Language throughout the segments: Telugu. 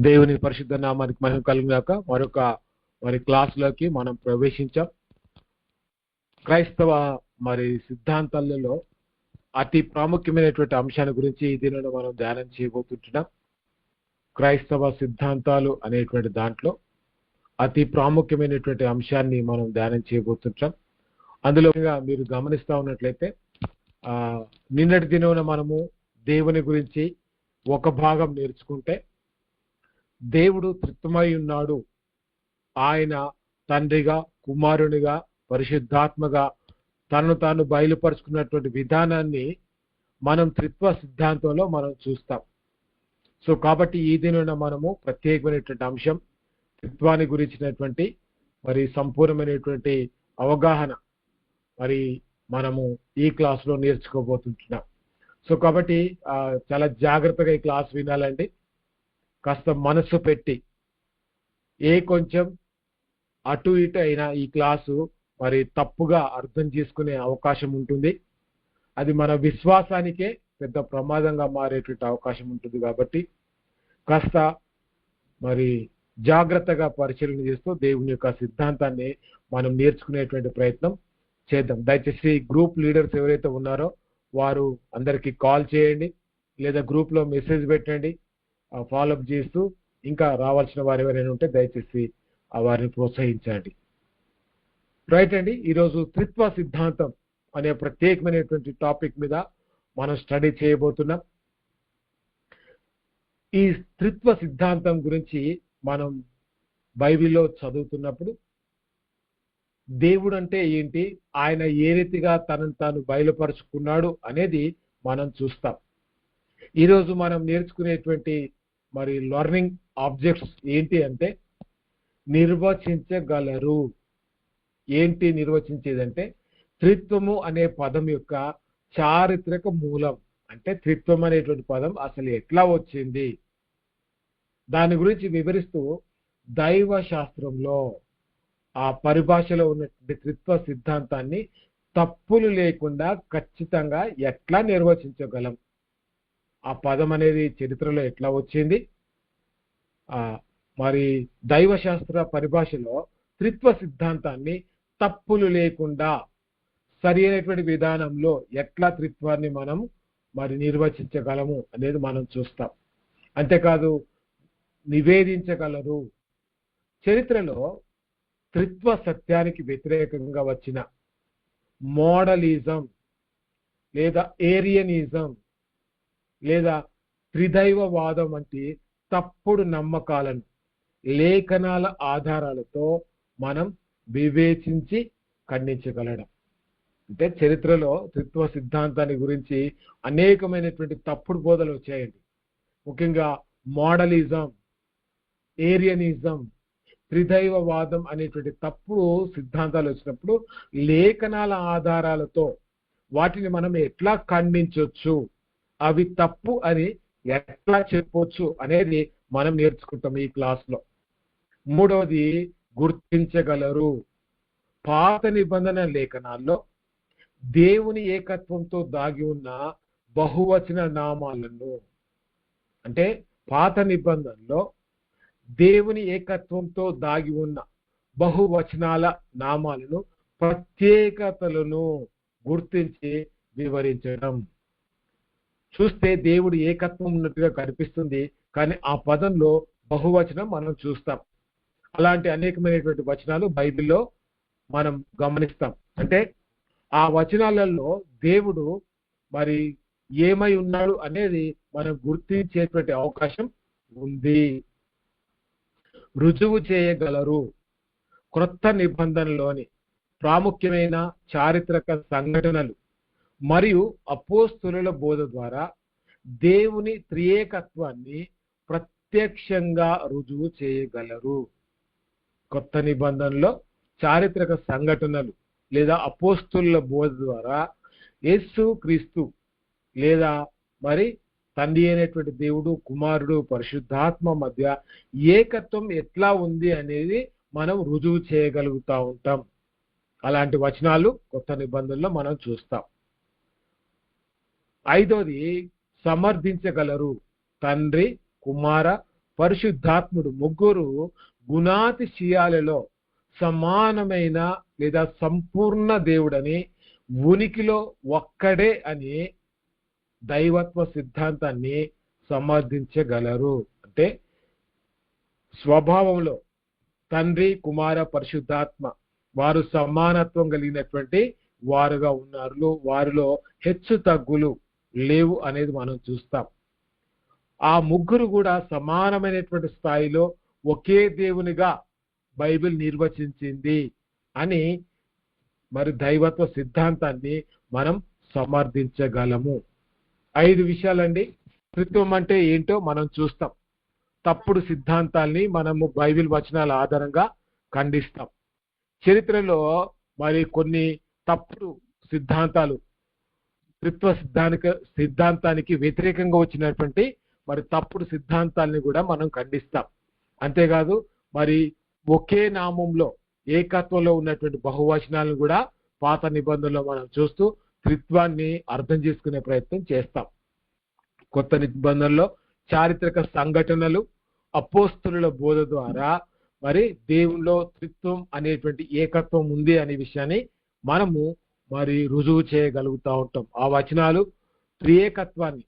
దేవుని పరిశుద్ధ నామానికి మహిమ కలుగుగాక. మరొక క్లాసులోకి మనం ప్రవేశించాం. క్రైస్తవ సిద్ధాంతాలలో అతి ప్రాముఖ్యమైనటువంటి అంశాల గురించి ఈ దినంలో మనం ధ్యానం చేయబోతుంటున్నాం. క్రైస్తవ సిద్ధాంతాలు అనేటువంటి దాంట్లో అతి ప్రాముఖ్యమైనటువంటి అంశాన్ని మనం ధ్యానం చేయబోతుంటాం. అందులో మీరు గమనిస్తా ఉన్నట్లయితే నిన్నటి దినమున మనము దేవుని గురించి ఒక భాగం నేర్చుకుంటే, దేవుడు త్రిత్వమై ఉన్నాడు, ఆయన తండ్రిగా, కుమారునిగా, పరిశుద్ధాత్మగా తనను తాను బయలుపరుచుకున్నటువంటి విధానాన్ని మనం త్రిత్వ సిద్ధాంతంలో మనం చూస్తాం. సో కాబట్టి ఈ దిన మనము ప్రత్యేకమైనటువంటి అంశం త్రిత్వాన్ని గురించినటువంటి సంపూర్ణమైనటువంటి అవగాహన మనము ఈ క్లాసులో నేర్చుకోబోతుంటున్నాం. సో కాబట్టి చాలా జాగ్రత్తగా ఈ క్లాస్ వినాలండి. కాస్త మనసు పెట్టి కొంచెం అటు ఇటు అయినా ఈ క్లాసు తప్పుగా అర్థం చేసుకునే అవకాశం ఉంటుంది. అది మన విశ్వాసానికే పెద్ద ప్రమాదంగా మారేటువంటి అవకాశం ఉంటుంది. కాబట్టి కాస్త జాగ్రత్తగా పరిశీలన చేస్తూ దేవుని యొక్క సిద్ధాంతాన్ని మనం నేర్చుకునేటువంటి ప్రయత్నం చేద్దాం. దయచేసి గ్రూప్ లీడర్స్ ఎవరైతే ఉన్నారో వారు అందరికీ కాల్ చేయండి, లేదా గ్రూప్లో మెసేజ్ పెట్టండి, ఫాలోఅప్ చేస్తూ ఇంకా రావాల్సిన వారు ఎవరైనా ఉంటే దయచేసి వారిని ప్రోత్సహించండి. రైట్ అండి, ఈరోజు త్రిత్వ సిద్ధాంతం అనే ప్రత్యేకమైనటువంటి టాపిక్ మీద మనం స్టడీ చేయబోతున్నాం. ఈ త్రిత్వ సిద్ధాంతం గురించి మనం బైబిల్లో చదువుతున్నప్పుడు దేవుడు అంటే ఏంటి, ఆయన ఏ రీతిగా తనను తాను బయలుపరుచుకున్నాడు అనేది మనం చూస్తాం. ఈరోజు మనం నేర్చుకునేటువంటి లెర్నింగ్ ఆబ్జెక్ట్స్ ఏంటి అంటే నిర్వచించగలరు. ఏంటి నిర్వచించేదంటే త్రిత్వము అనే పదం యొక్క చారిత్రక మూలం. అంటే త్రిత్వం అనేటువంటి పదం అసలు ఎట్లా వచ్చింది దాని గురించి వివరిస్తూ దైవ శాస్త్రంలో ఆ పరిభాషలో ఉన్నటువంటి త్రిత్వ సిద్ధాంతాన్ని తప్పులు లేకుండా ఖచ్చితంగా ఎట్లా నిర్వచించగలం, ఆ పదం అనేది చరిత్రలో ఎట్లా వచ్చింది, దైవశాస్త్ర పరిభాషలో త్రిత్వ సిద్ధాంతాన్ని తప్పులు లేకుండా సరి అయినటువంటి విధానంలో ఎట్లా త్రిత్వాన్ని మనం నిర్వచించగలము అనేది మనం చూస్తాం. అంతేకాదు నివేదించగలరు. చరిత్రలో త్రిత్వ సత్యానికి వ్యతిరేకంగా వచ్చిన మోడలిజం లేదా ఏరియనిజం లేదా త్రిదైవవాదం వంటి తప్పుడు నమ్మకాలను లేఖనాల ఆధారాలతో మనం వివేచించి ఖండించగలడం. అంటే చరిత్రలో త్రిత్వ సిద్ధాంతాన్ని గురించి అనేకమైనటువంటి తప్పుడు బోధలు వచ్చాయండి. ముఖ్యంగా మోడలిజం, ఏరియనిజం, త్రిదైవవాదం అనేటువంటి తప్పుడు సిద్ధాంతాలు వచ్చినప్పుడు లేఖనాల ఆధారాలతో వాటిని మనం ఎట్లా ఖండించవచ్చు, అవి తప్పు అని ఎట్లా చెప్పొచ్చు అనేది మనం నేర్చుకుంటాం ఈ క్లాస్లో. మూడవది గుర్తించగలరు. పాత నిబంధన లేఖనాల్లో దేవుని ఏకత్వంతో దాగి ఉన్న బహువచన నామాలను, అంటే పాత నిబంధనలో దేవుని ఏకత్వంతో దాగి ఉన్న బహువచనాల నామాలను, ప్రత్యేకతలను గుర్తించి వివరించడం. చూస్తే దేవుడు ఏకత్వం ఉన్నట్టుగా కనిపిస్తుంది, కానీ ఆ పదంలో బహువచనం మనం చూస్తాం. అలాంటి అనేకమైనటువంటి వచనాలు బైబిల్లో మనం గమనిస్తాం. అంటే ఆ వచనాలలో దేవుడు ఏమై ఉన్నాడు అనేది మనం గుర్తించేటువంటి అవకాశం ఉంది. రుజువు చేయగలరు. క్రొత్త నిబంధనలోని ప్రాముఖ్యమైన చారిత్రక సంఘటనలు మరియు అపోస్తలుల బోధ ద్వారా దేవుని త్రియేకత్వాన్ని ప్రత్యక్షంగా రుజువు చేయగలరు. కొత్త నిబంధనలో చారిత్రక సంఘటనలు లేదా అపోస్తలుల బోధ ద్వారా యేసు క్రీస్తు లేదా తండ్రి అయినటువంటి దేవుడు, కుమారుడు, పరిశుద్ధాత్మ మధ్య ఏకత్వం ఎట్లా ఉంది అనేది మనం రుజువు చేయగలుగుతూ ఉంటాం. అలాంటి వచనాలు కొత్త నిబంధనలో మనం చూస్తాం. ఐదోది సమర్థించగలరు. తండ్రి, కుమార, పరిశుద్ధాత్ముడు ముగ్గురు గుణాతిశయాలలో సమానమైన లేదా సంపూర్ణ దేవుడని, ఉనికిలో ఒక్కడే అని దైవత్వ సిద్ధాంతాన్ని సమర్థించగలరు. అంటే స్వభావంలో తండ్రి, కుమార, పరిశుద్ధాత్మ వారు సమానత్వం కలిగినటువంటి వారుగా ఉన్నారు. వారిలో హెచ్చు తగ్గులు లేవు అనేది మనం చూస్తాం. ఆ ముగ్గురు కూడా సమానమైనటువంటి స్థాయిలో ఒకే దేవునిగా బైబిల్ నిర్వచించింది అని మరి దైవత్వ సిద్ధాంతాన్ని మనం సమర్థించగలము. 5 విషయాలండి. త్రిత్వం అంటే ఏంటో మనం చూస్తాం. తప్పుడు సిద్ధాంతాల్ని మనము బైబిల్ వచనాల ఆధారంగా ఖండిస్తాం. చరిత్రలో మరి కొన్ని తప్పుడు సిద్ధాంతాలు త్రిత్వ సిద్ధాంతానికి వ్యతిరేకంగా వచ్చినటువంటి మరి తప్పుడు సిద్ధాంతాలని కూడా మనం ఖండిస్తాం. అంతేకాదు మరి ఒకే నామంలో ఏకత్వంలో ఉన్నటువంటి బహువచనాలను కూడా పాత నిబంధనలో మనం చూస్తూ త్రిత్వాన్ని అర్థం చేసుకునే ప్రయత్నం చేస్తాం. కొత్త నిబంధనలో చారిత్రక సంఘటనలు, అపోస్తలుల బోధ ద్వారా మరి దేవుల్లో త్రిత్వం అనేటువంటి ఏకత్వం ఉంది అనే విషయాన్ని మనము మరి రుజువు చేయగలుగుతూ ఉంటాం. ఆ వచనాలు త్రియేకత్వాన్ని,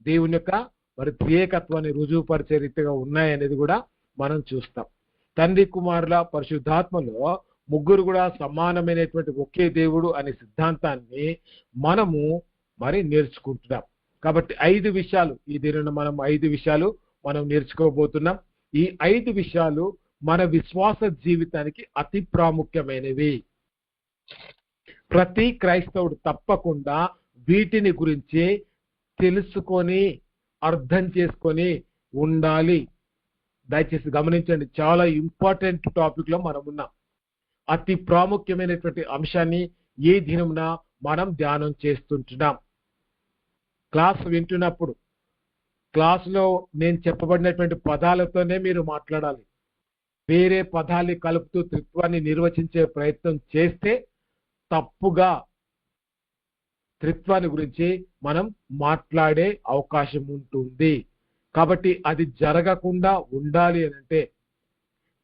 దేవుని యొక్క మరి త్రియేకత్వాన్ని రుజువుపరిచే రీతిగా ఉన్నాయనేది కూడా మనం చూస్తాం. తండ్రి, కుమారుల, పరిశుద్ధాత్మలో ముగ్గురు కూడా సమానమైనటువంటి ఒకే దేవుడు అనే సిద్ధాంతాన్ని మనము మరి నేర్చుకుంటున్నాం. కాబట్టి 5 విషయాలు, ఈ దిన మనం 5 విషయాలు మనం నేర్చుకోబోతున్నాం. ఈ 5 విషయాలు మన విశ్వాస జీవితానికి అతి ప్రాముఖ్యమైనవి. ప్రతి క్రైస్తవుడు తప్పకుండా వీటిని గురించి తెలుసుకొని అర్థం చేసుకొని ఉండాలి. దయచేసి గమనించండి, చాలా ఇంపార్టెంట్ టాపిక్ లో మనం ఉన్నాం. అతి ప్రాముఖ్యమైనటువంటి అంశాన్ని ఏ దినమున మనం ధ్యానం చేస్తుంటున్నాం. క్లాస్ వింటున్నప్పుడు క్లాసులో నేను చెప్పబడినటువంటి పదాలతోనే మీరు మాట్లాడాలి. వేరే పదాలు కలుపుతూ త్రిత్వాన్ని నిర్వచించే ప్రయత్నం చేస్తే తప్పుగా త్రిత్వాన్ని గురించి మనం మాట్లాడే అవకాశం ఉంటుంది. కాబట్టి అది జరగకుండా ఉండాలి అని అంటే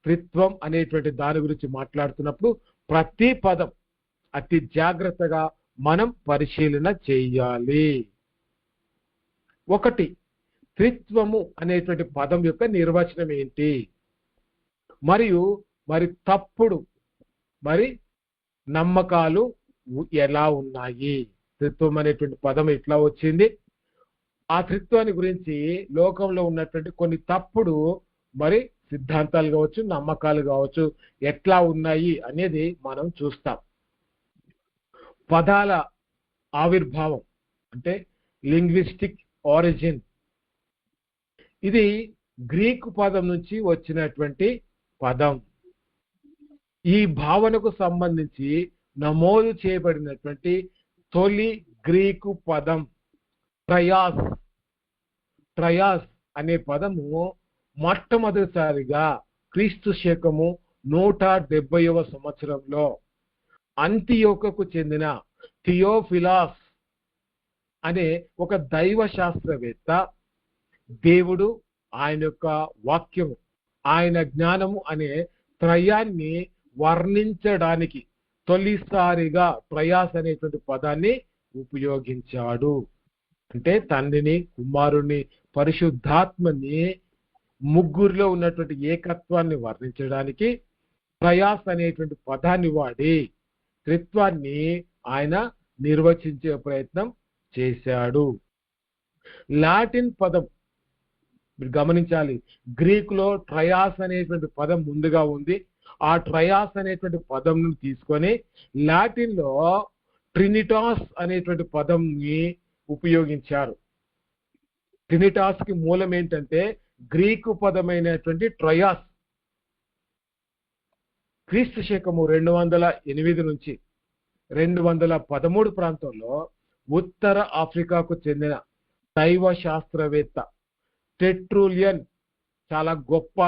త్రిత్వం అనేటువంటి దాని గురించి మాట్లాడుతున్నప్పుడు ప్రతి పదం అతి జాగ్రత్తగా మనం పరిశీలన చేయాలి. 1, త్రిత్వము అనేటువంటి పదం యొక్క నిర్వచనం ఏంటి, మరియు మరి తప్పుడు మరి నమ్మకాలు ఎలా ఉన్నాయి, త్రిత్వం అనేటువంటి పదం ఎట్లా వచ్చింది, ఆ త్రిత్వాన్ని గురించి లోకంలో ఉన్నటువంటి కొన్ని తప్పుడు మరి సిద్ధాంతాలు కావచ్చు, నమ్మకాలు కావచ్చు, ఎట్లా ఉన్నాయి అనేది మనం చూస్తాం. పదాల ఆవిర్భావం అంటే లింగ్విస్టిక్ ఆరిజిన్, ఇది గ్రీకు పదం నుంచి వచ్చినటువంటి పదం. ఈ భావనకు సంబంధించి నమోదు చేయబడినటువంటి తొలి గ్రీకు పదం ట్రయాస్. ట్రయాస్ అనే పదము మొట్టమొదటిసారిగా క్రీస్తు శకము 170వ సంవత్సరంలో అంతియోకకు చెందిన థియోఫిలాస్ అనే ఒక దైవ శాస్త్రవేత్త దేవుడు, ఆయన యొక్క వాక్యము, ఆయన జ్ఞానము అనే త్రయాన్ని వర్ణించడానికి తొలిసారిగా ట్రయాస్ అనేటువంటి పదాన్ని ఉపయోగించాడు. అంటే తండ్రిని, కుమారుని, పరిశుద్ధాత్మని ముగ్గురిలో ఉన్నటువంటి ఏకత్వాన్ని వర్ణించడానికి ట్రయాస్ అనేటువంటి పదాన్ని వాడి త్రిత్వాన్ని ఆయన నిర్వచించే ప్రయత్నం చేశాడు. లాటిన్ పదం మీరు గమనించాలి, గ్రీకులో ట్రయాస్ అనేటువంటి పదం ముందుగా ఉంది. ఆ ట్రయాస్ అనేటువంటి పదం తీసుకొని లాటిన్ లో ట్రినిటాస్ అనేటువంటి పదంని ఉపయోగించారు. ట్రినిటాస్ కి మూలం ఏంటంటే గ్రీకు పదమైనటువంటి ట్రయాస్. క్రీస్తు శకము 208 నుంచి 213 ప్రాంతంలో ఉత్తర ఆఫ్రికాకు చెందిన దైవ శాస్త్రవేత్త టెట్రూలియన్, చాలా గొప్ప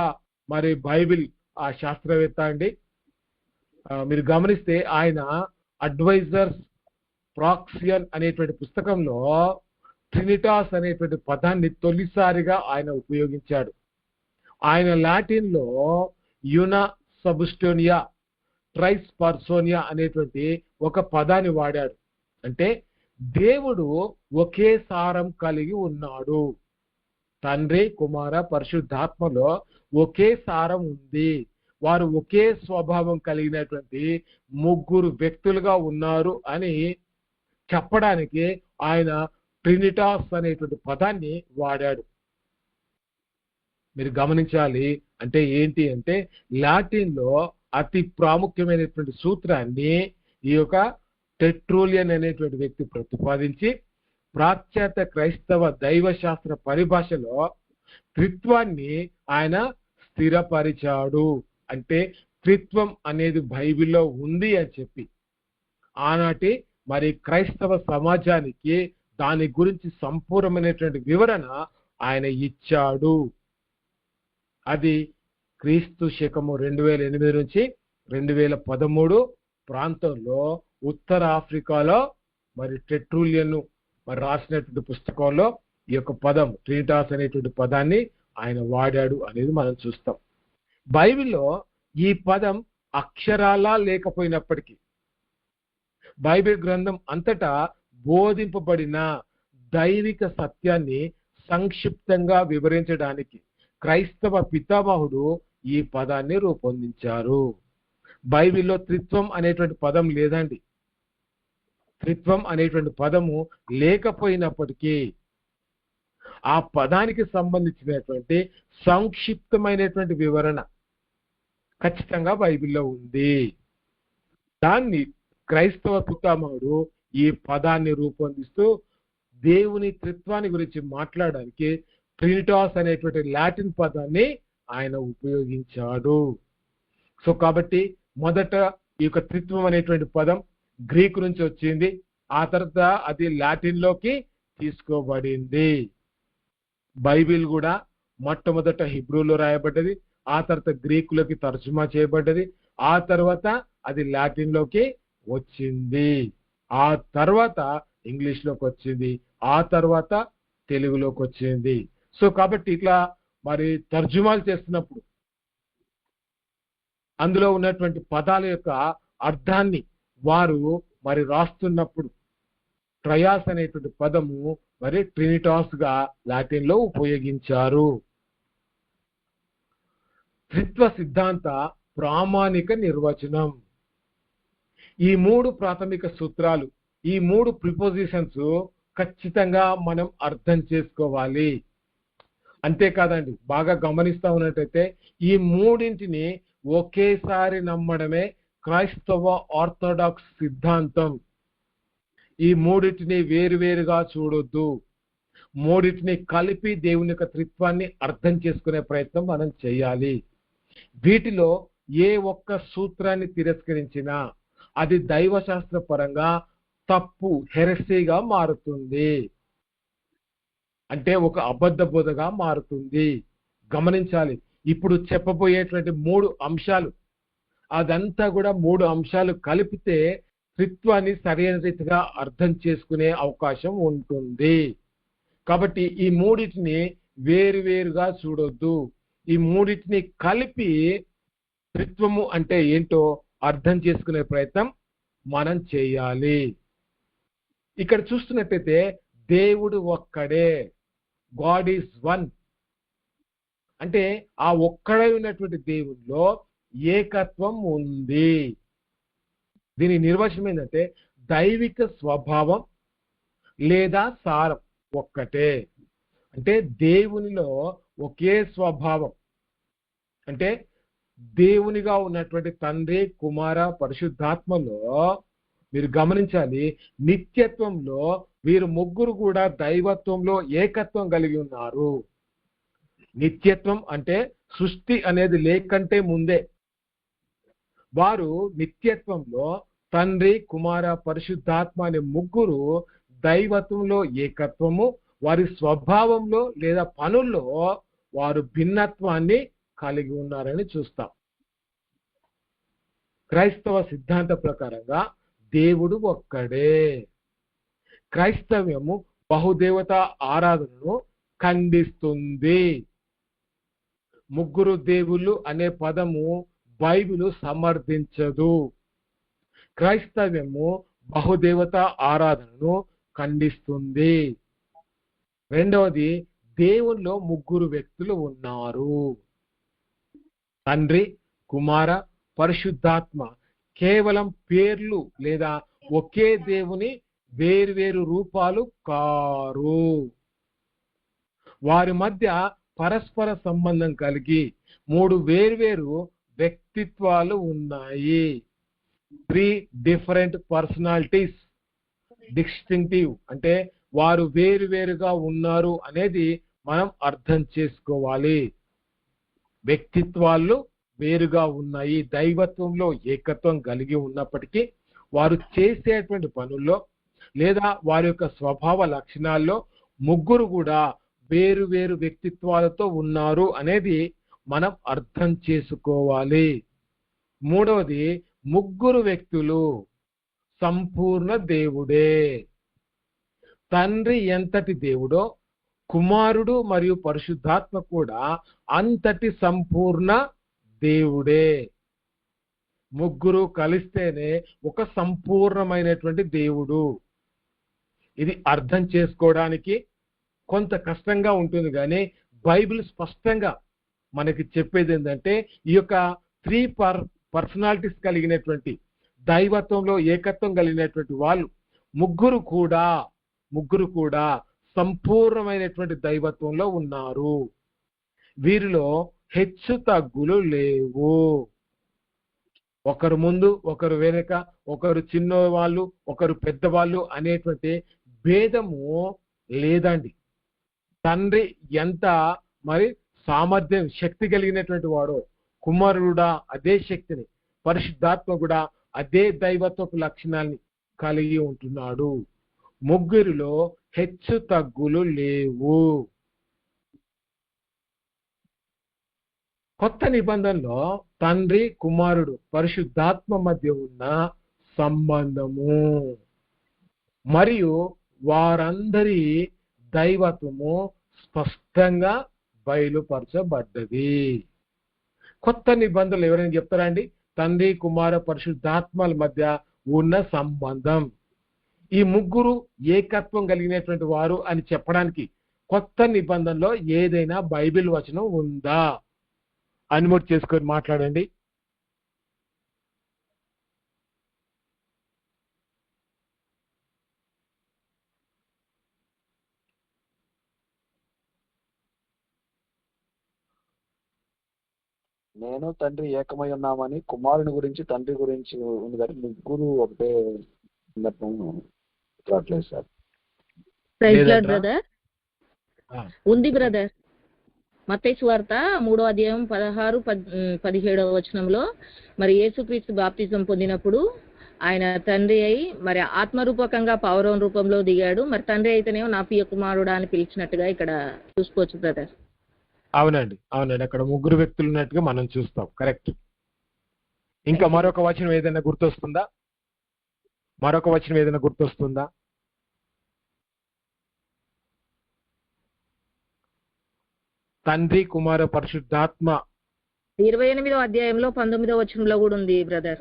మరి బైబిల్ ఆ శాస్త్రవేత్త అండి. మీరు గమనిస్తే ఆయన అడ్వైజర్స్ ప్రాక్సియన్ అనేటువంటి పుస్తకంలో ట్రినిటాస్ అనేటువంటి పదాన్ని తొలిసారిగా ఆయన ఉపయోగించాడు. ఆయన లాటిన్లో యునా సబుస్టోనియా ట్రైస్ పర్సోనియా అనేటువంటి ఒక పదాన్ని వాడాడు. అంటే దేవుడు ఒకే సారం కలిగి ఉన్నాడు. తండ్రి, కుమార, పరిశుద్ధాత్మలో ఒకే సారం ఉంది. వారు ఒకే స్వభావం కలిగినటువంటి ముగ్గురు వ్యక్తులుగా ఉన్నారు అని చెప్పడానికి ఆయన ట్రినిటాస్ అనేటువంటి పదాన్ని వాడాడు. మీరు గమనించాలి. అంటే ఏంటి అంటే లాటిన్లో అతి ప్రాముఖ్యమైనటువంటి సూత్రాన్ని ఈ యొక్క టెట్రూలియన్ అనేటువంటి వ్యక్తి ప్రతిపాదించి పాశ్చాత్య క్రైస్తవ దైవశాస్త్ర పరిభాషలో త్రిత్వాన్ని ఆయన స్థిరపరిచాడు. అంటే త్రిత్వం అనేది బైబిల్లో ఉంది అని చెప్పి ఆనాటి మరి క్రైస్తవ సమాజానికి దాని గురించి సంపూర్ణమైనటువంటి వివరణ ఆయన ఇచ్చాడు. అది క్రీస్తు శకము 2008 నుంచి 2013 ప్రాంతంలో ఉత్తర ఆఫ్రికాలో మరి టెట్రూలియన్ మరి రాసినటువంటి పుస్తకంలో ఈ యొక్క పదం ట్రినిటాస్ అనేటువంటి పదాన్ని ఆయన వాడాడు అనేది మనం చూస్తాం. బైబిల్లో ఈ పదం అక్షరాలా లేకపోయినప్పటికీ బైబిల్ గ్రంథం అంతటా బోధింపబడిన దైవిక సత్యాన్ని సంక్షిప్తంగా వివరించడానికి క్రైస్తవ పితామహుడు ఈ పదాన్ని రూపొందించారు. బైబిల్లో త్రిత్వం అనేటువంటి పదం లేదండి. త్రిత్వం అనేటువంటి పదము లేకపోయినప్పటికీ ఆ పదానికి సంబంధించినటువంటి సంక్షిప్తమైనటువంటి వివరణ ఖచ్చితంగా బైబిల్లో ఉంది. దాన్ని క్రైస్తవ పితామహుడు ఈ పదాన్ని రూపొందిస్తూ దేవుని త్రిత్వాన్ని గురించి మాట్లాడడానికి ట్రినిటాస్ అనేటువంటి లాటిన్ పదాన్ని ఆయన ఉపయోగించాడు. సో కాబట్టి మొదట ఈ యొక్క త్రిత్వం అనేటువంటి పదం గ్రీకు నుంచి వచ్చింది. ఆ తర్వాత అది లాటిన్లోకి తీసుకోబడింది. బైబిల్ కూడా మొట్టమొదట హిబ్రూలో రాయబడ్డది, ఆ తర్వాత గ్రీకులోకి తర్జుమా చేయబడ్డది, ఆ తర్వాత అది లాటిన్లోకి వచ్చింది, ఆ తర్వాత ఇంగ్లీష్లోకి వచ్చింది, ఆ తర్వాత తెలుగులోకి వచ్చింది. సో కాబట్టి ఇట్లా మరి తర్జుమాలు చేస్తున్నప్పుడు అందులో ఉన్నటువంటి పదాల యొక్క అర్థాన్ని వారు మరి రాస్తున్నప్పుడు ట్రయాస్ అనేటువంటి పదము మరి ట్రినిటాస్ గా లాటిన్ లో ఉపయోగించారు. త్రిత్వ సిద్ధాంత ప్రామాణిక నిర్వచనం. ఈ మూడు ప్రాథమిక సూత్రాలు, ఈ మూడు ప్రిపోజిషన్స్ ఖచ్చితంగా మనం అర్థం చేసుకోవాలి. అంతేకాదండి, బాగా గమనిస్తా ఉన్నట్టయితే ఈ మూడింటిని ఒకేసారి నమ్మడమే క్రైస్తవ ఆర్థోడాక్స్ సిద్ధాంతం. ఈ మూడింటిని వేరువేరుగా చూడొద్దు. మూడింటిని కలిపి దేవుని యొక్క త్రిత్వాన్ని అర్థం చేసుకునే ప్రయత్నం మనం చేయాలి. వీటిలో ఏ ఒక్క సూత్రాన్ని తిరస్కరించినా అది దైవశాస్త్ర పరంగా తప్పు, హెరెసీగా మారుతుంది. అంటే ఒక అబద్ధ బోధగా మారుతుంది. గమనించాలి. ఇప్పుడు చెప్పబోయేటువంటి మూడు అంశాలు, అదంతా కూడా మూడు అంశాలు కలిపితే త్రిత్వాన్ని సరైన రీతిగా అర్థం చేసుకునే అవకాశం ఉంటుంది. కాబట్టి ఈ మూడింటిని వేరువేరుగా చూడొద్దు. ఈ మూడింటిని కలిపి త్రిత్వము అంటే ఏంటో అర్థం చేసుకునే ప్రయత్నం మనం చేయాలి. ఇక్కడ చూస్తున్నట్టయితే దేవుడు ఒక్కడే, గాడ్ ఈజ్ వన్. అంటే ఆ ఒక్కడే ఉన్నటువంటి దేవుల్లో ఏకత్వం ఉంది. దీని నిర్వచనం ఏంటంటే దైవిక స్వభావం లేదా సారం ఒక్కటే. అంటే దేవునిలో ఒకే స్వభావం, అంటే దేవునిగా ఉన్నటువంటి తండ్రి, కుమార, పరిశుద్ధాత్మలో మీరు గమనించాలి, నిత్యత్వంలో వీరు ముగ్గురు కూడా దైవత్వంలో ఏకత్వం కలిగి ఉన్నారు. నిత్యత్వం అంటే సృష్టి అనేది లేకంటే ముందే వారు నిత్యత్వంలో తండ్రి, కుమార, పరిశుద్ధాత్మ అనే ముగ్గురు దైవత్వంలో ఏకత్వము, వారి స్వభావంలో లేదా పనుల్లో వారు భిన్నత్వాన్ని కలిగి ఉన్నారని చూస్తాం. క్రైస్తవ సిద్ధాంత ప్రకారంగా దేవుడు ఒక్కడే. క్రైస్తవ్యము బహుదేవత ఆరాధనను ఖండిస్తుంది. ముగ్గురు దేవుళ్ళు అనే పదము బైబిలు సమర్థించదు. క్రైస్తవ్యము బహుదేవత ఆరాధనను ఖండిస్తుంది. రెండవది, దేవునిలో ముగ్గురు వ్యక్తులు ఉన్నారు. తండ్రి, కుమార, పరిశుద్ధాత్మ కేవలం పేర్లు లేదా ఒకే దేవుని వేర్వేరు రూపాలు కారు. వారి మధ్య పరస్పర సంబంధం కలిగి మూడు వేర్వేరు వ్యక్తిత్వాలు ఉన్నాయి. 3 డిఫరెంట్ పర్సనాలిటీస్. డిస్టింక్టివ్ అంటే వారు వేరువేరుగా ఉన్నారు అనేది మనం అర్థం చేసుకోవాలి. వ్యక్తిత్వాలు వేరుగా ఉన్నాయి. దైవత్వంలో ఏకత్వం కలిగి ఉన్నప్పటికీ వారు చేసేటువంటి పనుల్లో లేదా వారి యొక్క స్వభావ లక్షణాల్లో ముగ్గురు కూడా వేరు వేరు వ్యక్తిత్వాలతో ఉన్నారు అనేది మనం అర్థం చేసుకోవాలి. మూడవది, ముగ్గురు వ్యక్తులు సంపూర్ణ దేవుడే. తండ్రి ఎంతటి దేవుడో కుమారుడు మరియు పరిశుద్ధాత్మ కూడా అంతటి సంపూర్ణ దేవుడే. ముగ్గురు కలిస్తేనే ఒక సంపూర్ణమైనటువంటి దేవుడు. ఇది అర్థం చేసుకోవడానికి కొంత కష్టంగా ఉంటుంది, కానీ బైబిల్ స్పష్టంగా మనకి చెప్పేది ఏంటంటే ఈ యొక్క 3 పర్సనాలిటీస్ కలిగినటువంటి దైవత్వంలో ఏకత్వం కలిగినటువంటి వాళ్ళు ముగ్గురు కూడా సంపూర్ణమైనటువంటి దైవత్వంలో ఉన్నారు. వీరిలో హెచ్చు తగ్గులు లేవు. ఒకరు ముందు, ఒకరు వెనుక, ఒకరు చిన్నవాళ్ళు, ఒకరు పెద్దవాళ్ళు అనేటువంటి భేదము లేదండి. తండ్రి ఎంత మరి సామర్థ్యం, శక్తి కలిగినటువంటి వాడో కుమారుడా అదే శక్తిని, పరిశుద్ధాత్మ కూడా అదే దైవత్వపు లక్షణాన్ని కలిగి ఉంటున్నాడు. ముగ్గురిలో హెచ్చు తగ్గులు లేవు. కొత్త నిబంధనలో తండ్రి, కుమారుడు, పరిశుద్ధాత్మ మధ్య ఉన్న సంబంధము మరియు వారందరి దైవత్వము స్పష్టంగా బయలుపరచబడ్డది. కొత్త నిబంధనలు ఎవరైనా చెప్తారా అండి? తండ్రి, కుమార, పరిశుద్ధాత్మల మధ్య ఉన్న సంబంధం, ఈ ముగ్గురు ఏకత్వం కలిగినటువంటి వారు అని చెప్పడానికి కొత్త నిబంధనలో ఏదైనా బైబిల్ వచనం ఉందా? అన్మ్యూట్ చేసుకొని మాట్లాడండి. నేను తండ్రి ఏకమై ఉన్నామని కుమారుని గురించి తండ్రి గురించి ఉంది, కానీ ముగ్గురు ఒకటే సందర్భం రావట్లేదు సార్. ఉంది బ్రదర్. మత్తయి సువార్త 3వ అధ్యాయం 16-17 వచనంలో మరి యేసుక్రీస్తు బాప్తిజం పొందినప్పుడు ఆయన తండ్రి అయి మరి ఆత్మరూపకంగా పౌరం రూపంలో దిగాడు. మరి తండ్రి అయితేనేమో నా ప్రియ కుమారుడా అని పిలిచినట్టుగా ఇక్కడ చూసుకోవచ్చు బ్రదర్. అవునండి, అవునండి, అక్కడ ముగ్గురు వ్యక్తులు ఉన్నట్టుగా మనం చూస్తాం. కరెక్ట్. ఇంకా మరొక వచనం ఏదైనా గుర్తొస్తుందా? తండ్రి, కుమార, పరిశుద్ధాత్మ 28వ అధ్యాయంలో 19వ వచనంలో కూడా ఉంది బ్రదర్.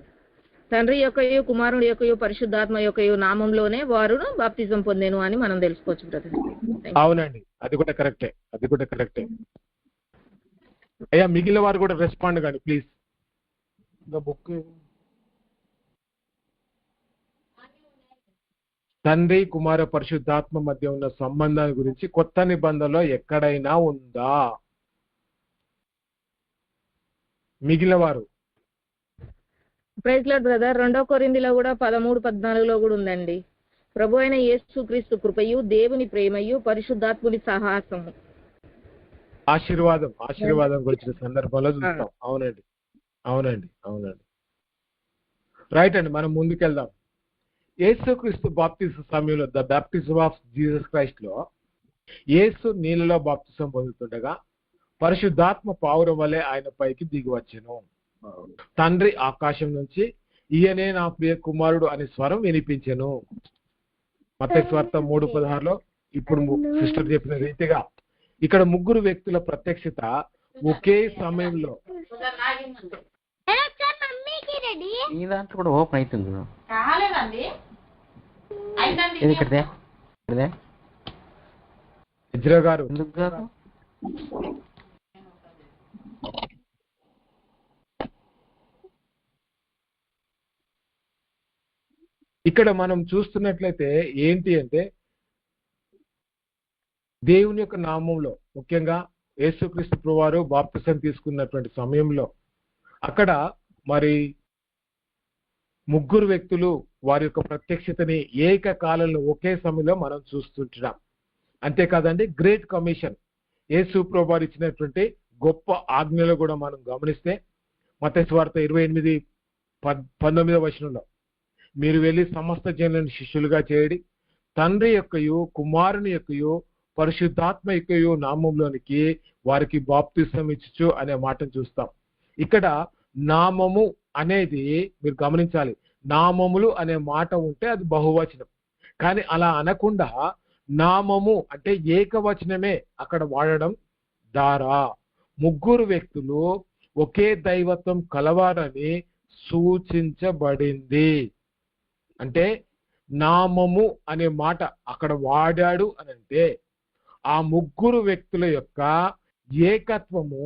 తండ్రి యొక్కయు కుమారుడి యొక్కయు పరిశుద్ధాత్మ యొక్కయు నామంలోనే వారు బాప్తిజం పొందేను అని మనం తెలుసుకోవచ్చు బ్రదర్. అవునండి, అది కూడా కరెక్టే. అయ్యా మిగిలిన వారు కూడా రెస్పాండ్ కానీ ప్లీజ్. బుక్ తండ్రి, కుమార, పరిశుద్ధాత్మ మధ్య ఉన్న సంబంధాన్ని గురించి కొత్త నిబంధనలో ఎక్కడైనా ఉందా? మిగిలిన వారు ప్రైజ్ లార్డ్ బ్రదర్. 2వ కొరింథీలో కూడా 13-14 కూడా ఉందండి. ప్రభు అయిన యేసుక్రీస్తు కృపయు దేవుని ప్రేమయు పరిశుద్ధాత్ముని సహవాసము. ఆశీర్వాదం గురించిన సందర్భంలో చూస్తాం. అవునండి. రైట్ అండి, మనం ముందుకెళ్దాం. యేసుక్రీస్తు బాప్తిజం సమయంలో the baptism of Jesus Christ లో యేసు నీళ్ళలో బాప్తిజం పొందుతుండగా పరిశుద్ధాత్మ పావురం వలె ఆయన పైకి దిగి వచ్చెను. తండ్రి ఆకాశం నుంచి ఈయనే నా ప్రియ కుమారుడు అనే స్వరం వినిపించెను. మత్తయి సువార్త 3:16లో ఇప్పుడు సిస్టర్ చెప్పిన రీతిగా ఇక్కడ ముగ్గురు వ్యక్తుల ప్రత్యక్షత ఒకే సమయంలో ఈ దాంట్లో కూడా ఓపెన్ అవుతుంది చూడు. కాలేదండి ఇది ఇక్కడదే ఇక్కడదే ఇజ్రా గారు ఎందుకు కాదు? ఇక్కడ మనం చూస్తున్నట్లయితే ఏంటి అంటే దేవుని యొక్క నామంలో ముఖ్యంగా యేసుక్రీస్తు ప్రభువారు బాప్తిసం తీసుకున్నటువంటి సమయంలో అక్కడ మరి ముగ్గురు వ్యక్తులు వారి యొక్క ప్రత్యక్షతని ఏకకాలంలో ఒకే సమయంలో మనం చూస్తుంటున్నాం. అంతేకాదండి, గ్రేట్ కమిషన్ యేసు ప్రభువారు ఇచ్చినటువంటి గొప్ప ఆజ్ఞలు కూడా మనం గమనిస్తే మత్తయి సువార్త 28:19 మీరు వెళ్ళి సమస్త జనులను శిష్యులుగా చేయడి, తండ్రి యొక్కయు కుమారుని యొక్కయు పరిశుద్ధాత్మ యొక్కయు నామంలోనికి వారికి బాప్తిసం ఇచ్చుచు అనే మాటను చూస్తాం. ఇక్కడ నామము అనేది మీరు గమనించాలి, నామములు అనే మాట ఉంటే అది బహువచనం, కానీ అలా అనకుండా నామము అంటే ఏకవచనమే అక్కడ వాడడం ద్వారా ముగ్గురు వ్యక్తులు ఒకే దైవత్వం కలవారని సూచించబడింది. అంటే నామము అనే మాట అక్కడ వాడాడు అని అంటే ఆ ముగ్గురు వ్యక్తుల యొక్క ఏకత్వము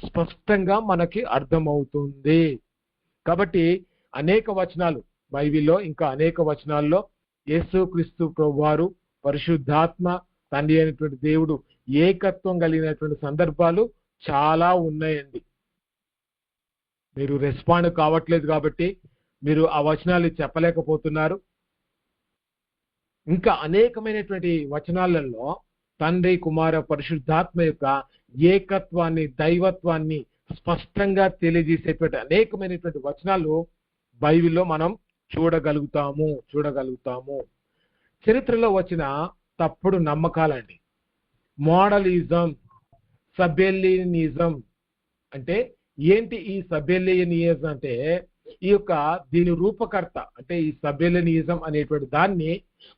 స్పష్టంగా మనకి అర్థమవుతుంది. కాబట్టి అనేక వచనాలు బైబిల్లో, ఇంకా అనేక వచనాల్లో యేసుక్రీస్తు ప్రభువారు పరిశుద్ధాత్మ తండ్రి అయినటువంటి దేవుడు ఏకత్వం కలిగినటువంటి సందర్భాలు చాలా ఉన్నాయండి. మీరు రెస్పాండ్ కావట్లేదు కాబట్టి మీరు ఆ వచనాలు చెప్పలేకపోతున్నారు. ఇంకా అనేకమైనటువంటి వచనాలలో తండ్రి కుమార పరిశుద్ధాత్మ యొక్క ఏకత్వాన్ని దైవత్వాన్ని స్పష్టంగా తెలియజేసేటువంటి అనేకమైనటువంటి వచనాలు బైబిల్లో మనం చూడగలుగుతాము. చరిత్రలో వచ్చిన తప్పుడు నమ్మకాలండి, మోడలిజం, సబెలినిజం. అంటే ఏంటి ఈ సబెలినిజం అంటే దీని రూపకర్త అంటే ఈ సబెలినిజం అనేటువంటి దాన్ని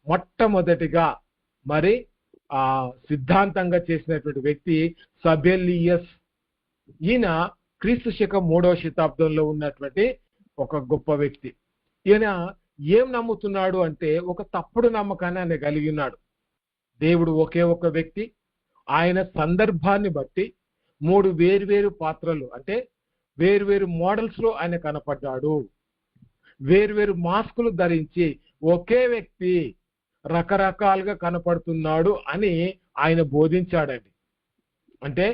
మొట్టమొదటిగా మరి సిద్ధాంతంగా చేసినటువంటి వ్యక్తి సబెలియస్. ఈయన క్రీస్తు శకం 3వ శతాబ్దంలో ఉన్నటువంటి ఒక గొప్ప వ్యక్తి. ఈయన ఏం నమ్ముతున్నాడు అంటే ఒక తప్పుడు నమ్మకాన్ని ఆయన కలిగి ఉన్నాడు. దేవుడు ఒకే ఒక వ్యక్తి, ఆయన సందర్భాన్ని బట్టి 3 వేర్వేరు పాత్రలు అంటే వేర్వేరు మోడల్స్ లో ఆయన కనపడ్డాడు. వేర్వేరు మాస్కులు ధరించి ఒకే వ్యక్తి రకరకాలుగా కనపడుతున్నాడు అని ఆయన బోధించాడండి. అంటే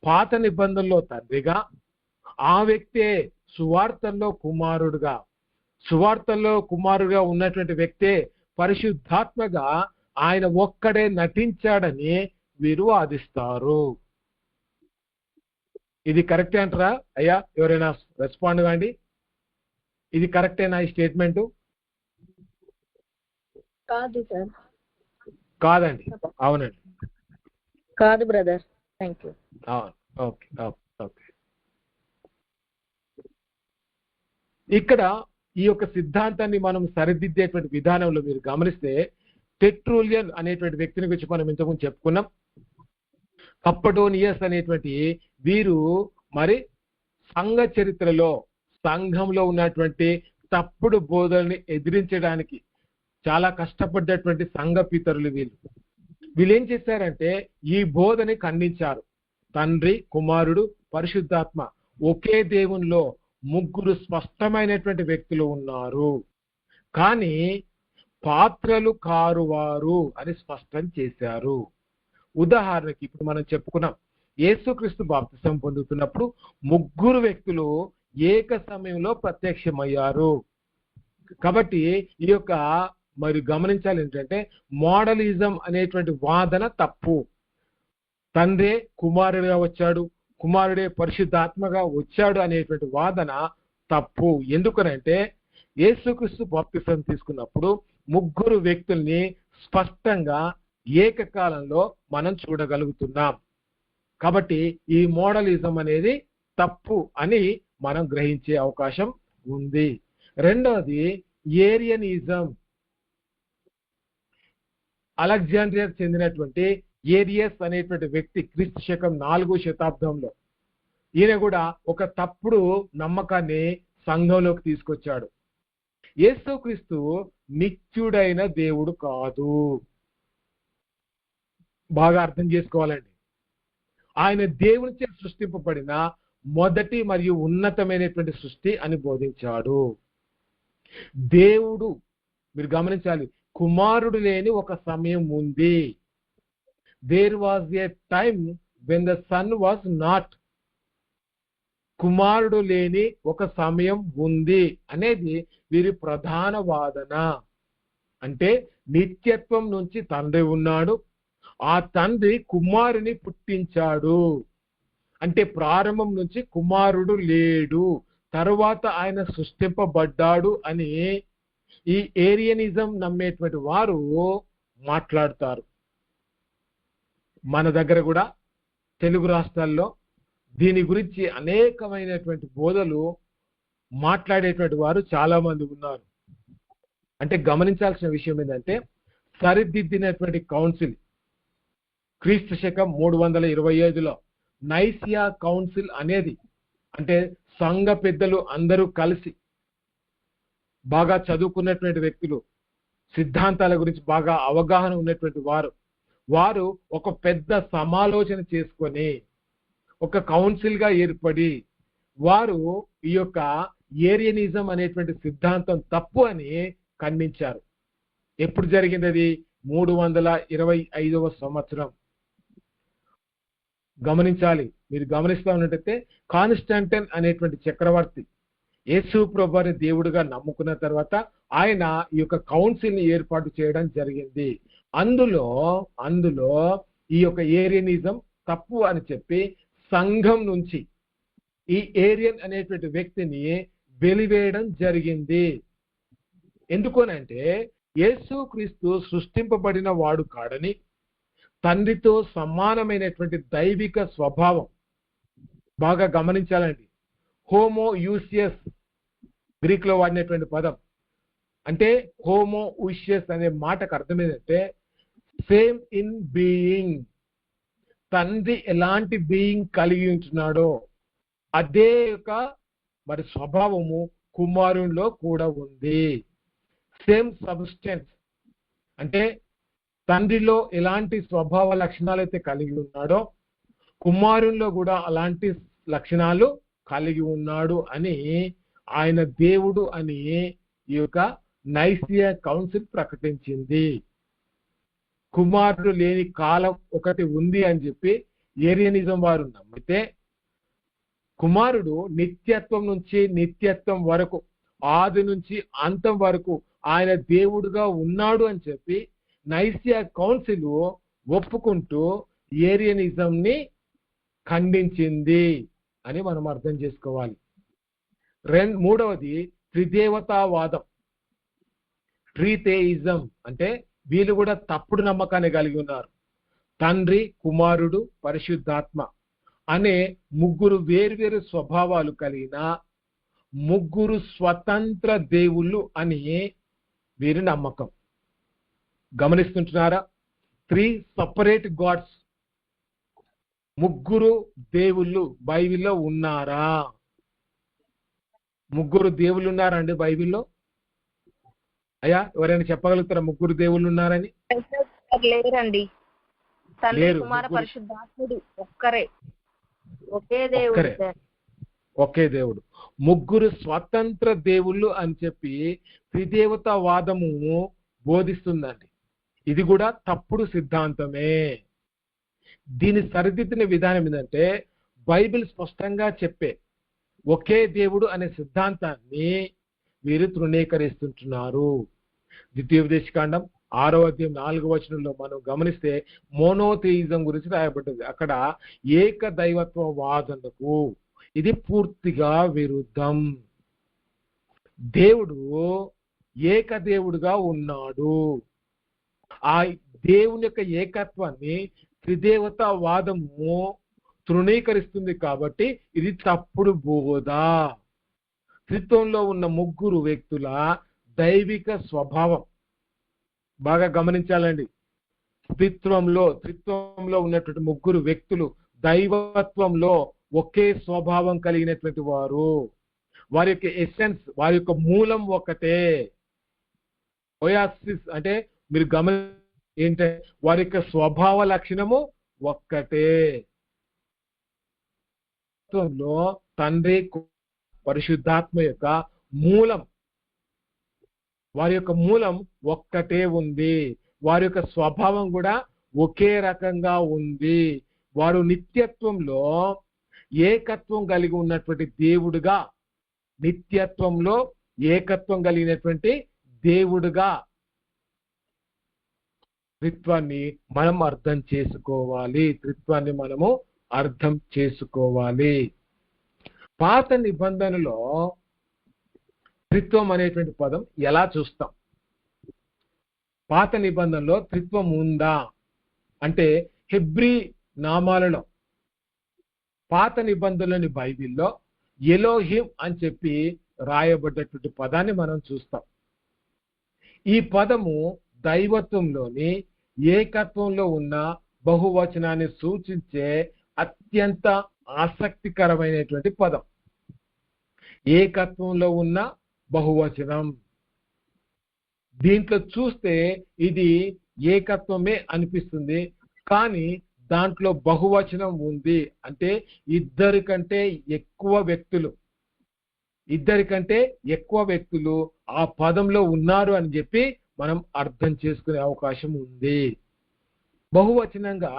పాత నిబంధనలో తండ్రిగా, ఆ వ్యక్తే సువార్తల్లో కుమారుడుగా ఉన్నటువంటి వ్యక్తే పరిశుద్ధాత్మగా ఆయన ఒక్కడే నటించాడని వీరు వాదిస్తారు. ఇది కరెక్టే అంటారా? అయ్యా ఎవరైనా రెస్పాండ్ కాండి, ఇది కరెక్టేనా ఈ స్టేట్మెంట్? కాదు సార్. కాదండి. అవునండి. కాదు బ్రదర్. Thank you. ఓకే. ఇక్కడ ఈ యొక్క సిద్ధాంతాన్ని మనం సరిదిద్దేటువంటి విధానంలో మీరు గమనిస్తే టెట్రూలియన్ అనేటువంటి వ్యక్తిని గురించి మనం ఇంతకుముందు చెప్పుకున్నాం. కప్పడోనియస్ అనేటువంటి వీరు మరి సంఘ చరిత్రలో సంఘంలో ఉన్నటువంటి తప్పుడు బోధనని ఎదిరించడానికి చాలా కష్టపడ్డటువంటి సంఘ పితరులు వీళ్ళు ఏం చేశారంటే ఈ బోధని ఖండించారు. తండ్రి కుమారుడు పరిశుద్ధాత్మ ఒకే దేవునిలో ముగ్గురు స్పష్టమైనటువంటి వ్యక్తులు ఉన్నారు, కానీ పాత్రలు కారువారు అని స్పష్టం చేశారు. ఉదాహరణకి ఇప్పుడు మనం చెప్పుకున్నాం, యేసుక్రీస్తు బాప్తిసం పొందుతున్నప్పుడు ముగ్గురు వ్యక్తులు ఏక సమయంలో ప్రత్యక్షమయ్యారు. కాబట్టి ఈ యొక్క మరి గమనించాలి ఏంటంటే మోడలిజం అనేటువంటి వాదన తప్పు. తండ్రే కుమారుడిగా వచ్చాడు, కుమారుడే పరిశుద్ధాత్మగా వచ్చాడు అనేటువంటి వాదన తప్పు. ఎందుకనంటే యేసుక్రీస్తు బాప్తిసం తీసుకున్నప్పుడు ముగ్గురు వ్యక్తుల్ని స్పష్టంగా ఏకకాలంలో మనం చూడగలుగుతున్నాం. కాబట్టి ఈ మోడలిజం అనేది తప్పు అని మనం గ్రహించే అవకాశం ఉంది. రెండవది ఏరియనిజం. అలెగ్జాండ్రియాకు చెందినటువంటి ఏరియస్ అనేటువంటి వ్యక్తి క్రీస్తు శకం 4వ శతాబ్దంలో ఈయన కూడా ఒక తప్పుడు నమ్మకాన్ని సంఘంలోకి తీసుకొచ్చాడు. యేసుక్రీస్తు నిత్యుడైన దేవుడు కాదు. బాగా అర్థం చేసుకోవాలండి. ఆయన దేవునిచే సృష్టింపబడిన మొదటి మరియు ఉన్నతమైనటువంటి సృష్టి అని బోధించాడు. దేవుడు, మీరు గమనించాలి, కుమారుడు లేని ఒక సమయం ఉంది. There was a time when the sun was not. కుమారుడు లేని ఒక సమయం ఉంది అనేది వీరి ప్రధాన వాదన. అంటే నిత్యత్వం నుంచి తండ్రి ఉన్నాడు, ఆ తండ్రి కుమారుని పుట్టించాడు. అంటే ప్రారంభం నుంచి కుమారుడు లేడు, తరువాత ఆయన సృష్టింపబడ్డాడు అని ఈ ఏరియనిజం నమ్మేటువంటి వారు మాట్లాడతారు. మన దగ్గర కూడా తెలుగు రాష్ట్రాల్లో దీని గురించి అనేకమైనటువంటి బోధలు మాట్లాడేటువంటి వారు చాలా మంది ఉన్నారు. అంటే గమనించాల్సిన విషయం ఏంటంటే, సరిదిద్దినటువంటి కౌన్సిల్ క్రీస్తు శకం 325లో నైసియా కౌన్సిల్ అనేది, అంటే సంఘ పెద్దలు అందరూ కలిసి బాగా చదువుకున్నటువంటి వ్యక్తులు, సిద్ధాంతాల గురించి బాగా అవగాహన ఉన్నటువంటి వారు ఒక పెద్ద సమాలోచన చేసుకొని ఒక కౌన్సిల్ గా ఏర్పడి వారు ఈ యొక్క ఏరియనిజం అనేటువంటి సిద్ధాంతం తప్పు అని ఖండించారు. ఎప్పుడు జరిగింది అది? 325వ సంవత్సరం. గమనించాలి, మీరు గమనిస్తా ఉన్నట్టయితే కాన్స్టాంటైన్ అనేటువంటి చక్రవర్తి యేసు ప్రభువుని దేవుడిగా నమ్ముకున్న తర్వాత ఆయన ఈ యొక్క కౌన్సిల్ ని ఏర్పాటు చేయడం జరిగింది. అందులో ఈ యొక్క ఏరియనిజం తప్పు అని చెప్పి సంఘం నుంచి ఈ ఏరియన్ అనేటువంటి వ్యక్తిని వెలివేయడం జరిగింది. ఎందుకనంటే యేసుక్రీస్తు సృష్టింపబడిన వాడు కాడని, తండ్రితో సమానమైనటువంటి దైవిక స్వభావం, బాగా గమనించాలండి, హోమో యూసియస్ గ్రీక్ లో వాడినటువంటి పదం. అంటే హోమో యూసియస్ అనే మాటకు అర్థం ఏంటంటే సేమ్ ఇన్ బీయింగ్. తండ్రి ఎలాంటి బీయింగ్ కలిగి ఉంటున్నాడో అదే యొక్క మరి స్వభావము కుమారునిలో కూడా ఉంది. సేమ్ సబ్స్టెన్స్, అంటే తండ్రిలో ఎలాంటి స్వభావ లక్షణాలు అయితే కలిగి ఉన్నాడో కుమారునిలో కూడా అలాంటి లక్షణాలు కలిగి ఉన్నాడు అని ఆయన దేవుడు అని ఈ యొక్క నైసియా కౌన్సిల్ ప్రకటించింది. కుమారుడు లేని కాలం ఒకటి ఉంది అని చెప్పి ఏరియనిజం వారు నమ్మితే, కుమారుడు నిత్యత్వం నుంచి నిత్యత్వం వరకు, ఆది నుంచి అంతం వరకు ఆయన దేవుడుగా ఉన్నాడు అని చెప్పి నైసియా కౌన్సిల్ ఒప్పుకుంటూ ఏరియనిజం ని ఖండించింది అని మనం అర్థం చేసుకోవాలి. మూడవది త్రిదేవతావాదం, ట్రీథేయిజం. అంటే వీళ్ళు కూడా తప్పుడు నమ్మకాన్ని కలిగి ఉన్నారు. తండ్రి, కుమారుడు, పరిశుద్ధాత్మ అనే ముగ్గురు వేర్వేరు స్వభావాలు కలిగిన ముగ్గురు స్వతంత్ర దేవుళ్ళు అని వీరి నమ్మకం. గమనిస్తుంటున్నారా? 3 separate గాడ్స్, ముగ్గురు దేవుళ్ళు బైబిల్లో ఉన్నారా? ముగ్గురు దేవుళ్ళు ఉన్నారండి బైబిల్లో? అయ్యా, ఎవరైనా చెప్పగలుగుతారా ముగ్గురు దేవుళ్ళు ఉన్నారని? లేరండి. తండ్రి, కుమార, పరిశుద్ధాత్ముడు ఒక్కరే, ఒకే దేవుడు. ఒకే దేవుడు. ముగ్గురు స్వతంత్ర దేవుళ్ళు అని చెప్పి త్రిదేవతావాదము బోధిస్తుందండి. ఇది కూడా తప్పుడు సిద్ధాంతమే. దీని సరిదిద్దిన విధానం ఏంటంటే, బైబిల్ స్పష్టంగా చెప్పే ఒకే దేవుడు అనే సిద్ధాంతాన్ని వీరు తృణీకరిస్తుంటున్నారు. ద్వితీయోపదేశకాండం 6వ అధ్యాయం 4వ వచనంలో మనం గమనిస్తే మోనోథియిజం గురించి రాయబడ్డది. అక్కడ ఏక దైవత్వ వాదనకు ఇది పూర్తిగా విరుద్ధం. దేవుడు ఏకదేవుడుగా ఉన్నాడు. ఆ దేవుని యొక్క ఏకత్వాన్ని త్రిదేవతావాదము తృణీకరిస్తుంది కాబట్టి ఇది తప్పుడు బోధ. త్రిత్వంలో ఉన్న ముగ్గురు వ్యక్తుల దైవిక స్వభావం బాగా గమనించాలండి. త్రిత్వంలో ఉన్నటువంటి ముగ్గురు వ్యక్తులు దైవత్వంలో ఒకే స్వభావం కలిగినటువంటి వారు. వారి యొక్క ఎసెన్స్, వారి యొక్క మూలం ఒకటే. ఓయాసిస్ అంటే మీరు ఏంటంటే వారి యొక్క స్వభావ లక్షణము ఒక్కటే. తండ్రి పరిశుద్ధాత్మ యొక్క మూలం, వారి యొక్క మూలం ఒక్కటే ఉంది. వారి యొక్క స్వభావం కూడా ఒకే రకంగా ఉంది. వారు నిత్యత్వంలో ఏకత్వం కలిగి ఉన్నటువంటి దేవుడుగా, నిత్యత్వంలో ఏకత్వం కలిగినటువంటి దేవుడుగా త్రిత్వాన్ని మనం అర్థం చేసుకోవాలి. త్రిత్వాన్ని మనము అర్థం చేసుకోవాలి. పాత నిబంధనలో త్రిత్వం అనేటువంటి పదం ఎలా చూస్తాం? పాత నిబంధనలో త్రిత్వం ఉందా అంటే హెబ్రీ నామాలలో పాత నిబంధనలోని బైబిల్లో ఎలోహిం అని చెప్పి రాయబడ్డటువంటి పదాన్ని మనం చూస్తాం. ఈ పదము దైవత్వంలోని ఏకత్వంలో ఉన్న బహువచనాన్ని సూచించే అత్యంత ఆసక్తికరమైనటువంటి పదం. ఏకత్వంలో ఉన్న బహువచనం. దీంట్లో చూస్తే ఇది ఏకత్వమే అనిపిస్తుంది, కానీ దాంట్లో బహువచనం ఉంది. అంటే ఇద్దరి కంటే ఎక్కువ వ్యక్తులు ఆ పదంలో ఉన్నారు అని చెప్పి మనం అర్థం చేసుకునే అవకాశం ఉంది. బహువచనంగా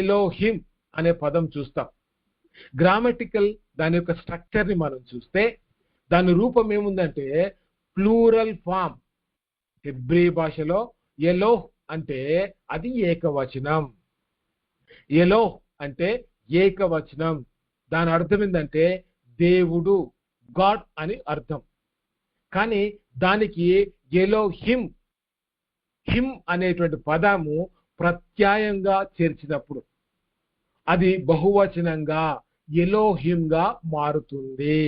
ఎలోహిం అనే పదం చూస్తాం. గ్రామటికల్ దాని యొక్క స్ట్రక్చర్ ని మనం చూస్తే దాని రూపం ఏముందంటే ప్లూరల్ ఫామ్. హెబ్రీ భాషలో ఎలోహ్ అంటే అది ఏకవచనం. ఎలోహ్ అంటే ఏకవచనం. దాని అర్థం ఏంటంటే దేవుడు, గాడ్ అని అర్థం. కానీ దానికి ఎలోహిం, హిమ్ అనేటువంటి పదము ప్రత్యయంగా చేర్చినప్పుడు అది బహువచనంగా ఎలోహింగా మారుతుంది.